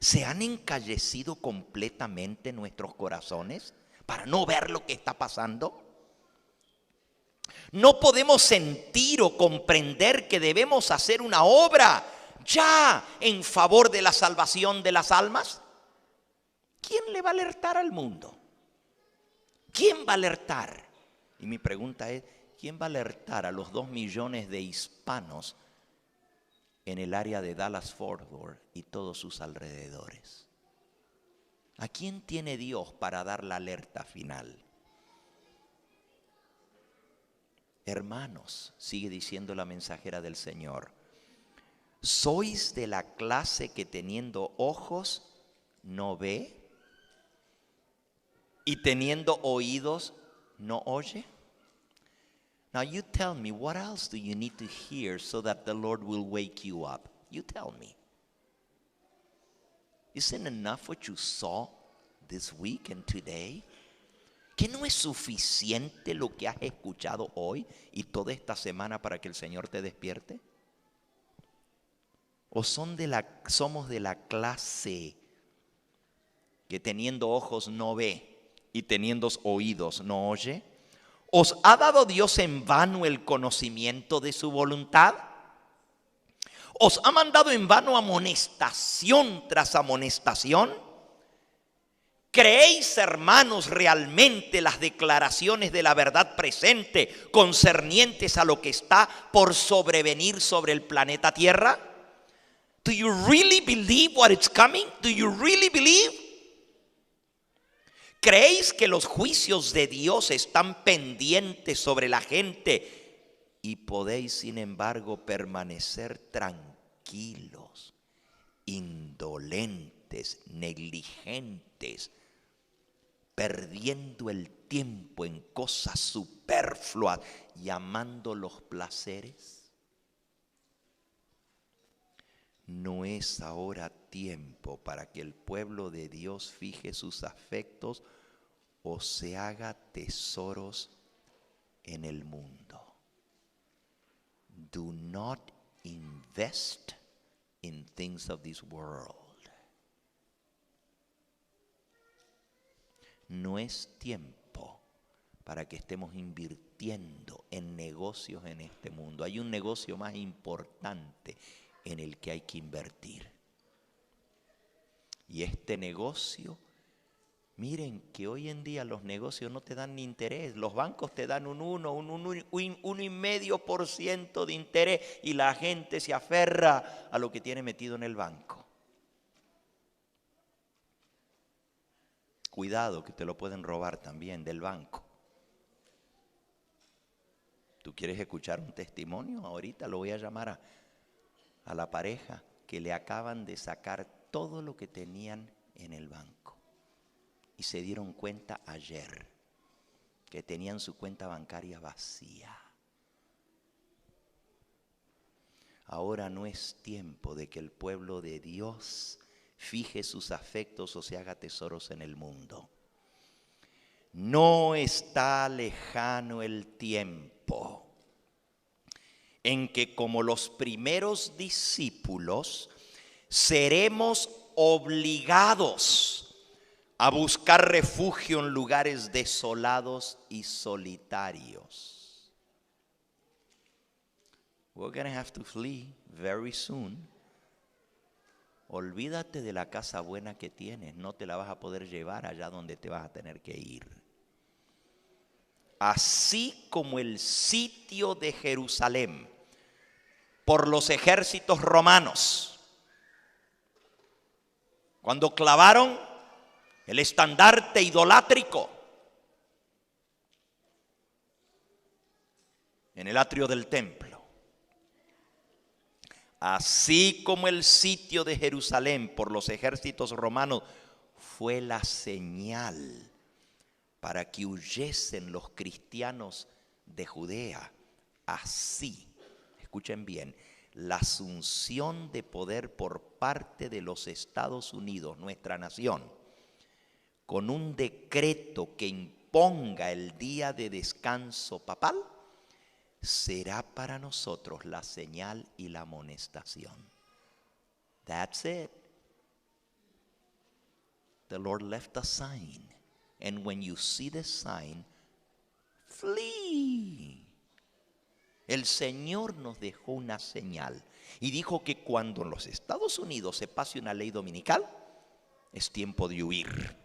¿Se han encallecido completamente nuestros corazones para no ver lo que está pasando? No podemos sentir o comprender que debemos hacer una obra ya en favor de la salvación de las almas. ¿Quién le va a alertar al mundo? ¿Quién va a alertar? Y mi pregunta es, ¿quién va a alertar a los 2 millones de hispanos en el área de Dallas-Fort Worth y todos sus alrededores? ¿A quién tiene Dios para dar la alerta final? Hermanos, sigue diciendo la mensajera del Señor, ¿sois de la clase que teniendo ojos no ve y teniendo oídos no oye? Now you tell me, what else do you need to hear so that the Lord will wake you up? You tell me. Isn't enough what you saw this week and today? ¿Que no es suficiente lo que has escuchado hoy y toda esta semana para que el Señor te despierte? ¿O somos de la clase que teniendo ojos no ve y teniendo oídos no oye? ¿Os ha dado Dios en vano el conocimiento de su voluntad? ¿Os ha mandado en vano amonestación tras amonestación? ¿Creéis, hermanos, realmente las declaraciones de la verdad presente concernientes a lo que está por sobrevenir sobre el planeta Tierra? Do you really believe what is coming? Do you really believe? ¿Creéis que los juicios de Dios están pendientes sobre la gente y podéis, sin embargo, permanecer tranquilos, indolentes, negligentes, perdiendo el tiempo en cosas superfluas y amando los placeres? ¿No es ahora tiempo para que el pueblo de Dios fije sus afectos o se haga tesoros en el mundo? Do not invest in things of this world. No es tiempo para que estemos invirtiendo en negocios en este mundo. Hay un negocio más importante en el que hay que invertir. Y este negocio, miren que hoy en día los negocios no te dan ni interés. Los bancos te dan un 1,5% de interés y la gente se aferra a lo que tiene metido en el banco. Cuidado que te lo pueden robar también del banco. ¿Tú quieres escuchar un testimonio? Ahorita lo voy a llamar a la pareja que le acaban de sacar todo lo que tenían en el banco. Y se dieron cuenta ayer que tenían su cuenta bancaria vacía. Ahora no es tiempo de que el pueblo de Dios fije sus afectos o se haga tesoros en el mundo. No está lejano el tiempo en que, como los primeros discípulos, seremos obligados a buscar refugio en lugares desolados y solitarios. We're going to have to flee very soon. Olvídate de la casa buena que tienes, no te la vas a poder llevar allá donde te vas a tener que ir. Así como el sitio de Jerusalén por los ejércitos romanos, cuando clavaron el estandarte idolátrico en el atrio del templo. Así como el sitio de Jerusalén por los ejércitos romanos fue la señal para que huyesen los cristianos de Judea, así, escuchen bien, la asunción de poder por parte de los Estados Unidos, nuestra nación, con un decreto que imponga el día de descanso papal, será para nosotros la señal y la amonestación. That's it. The Lord left a sign. And when you see the sign, flee. El Señor nos dejó una señal y dijo que cuando en los Estados Unidos se pase una ley dominical, es tiempo de huir.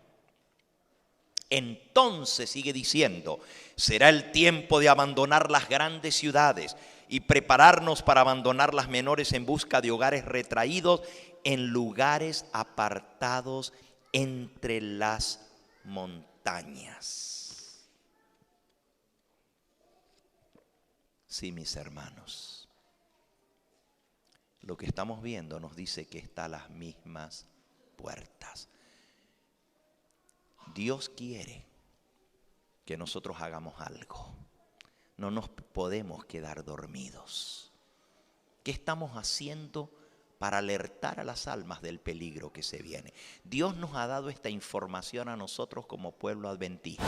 Entonces, sigue diciendo, será el tiempo de abandonar las grandes ciudades y prepararnos para abandonar las menores en busca de hogares retraídos en lugares apartados entre las montañas. Sí, mis hermanos, lo que estamos viendo nos dice que está a las mismas puertas. Dios quiere que nosotros hagamos algo. No nos podemos quedar dormidos. ¿Qué estamos haciendo para alertar a las almas del peligro que se viene? Dios nos ha dado esta información a nosotros como pueblo adventista.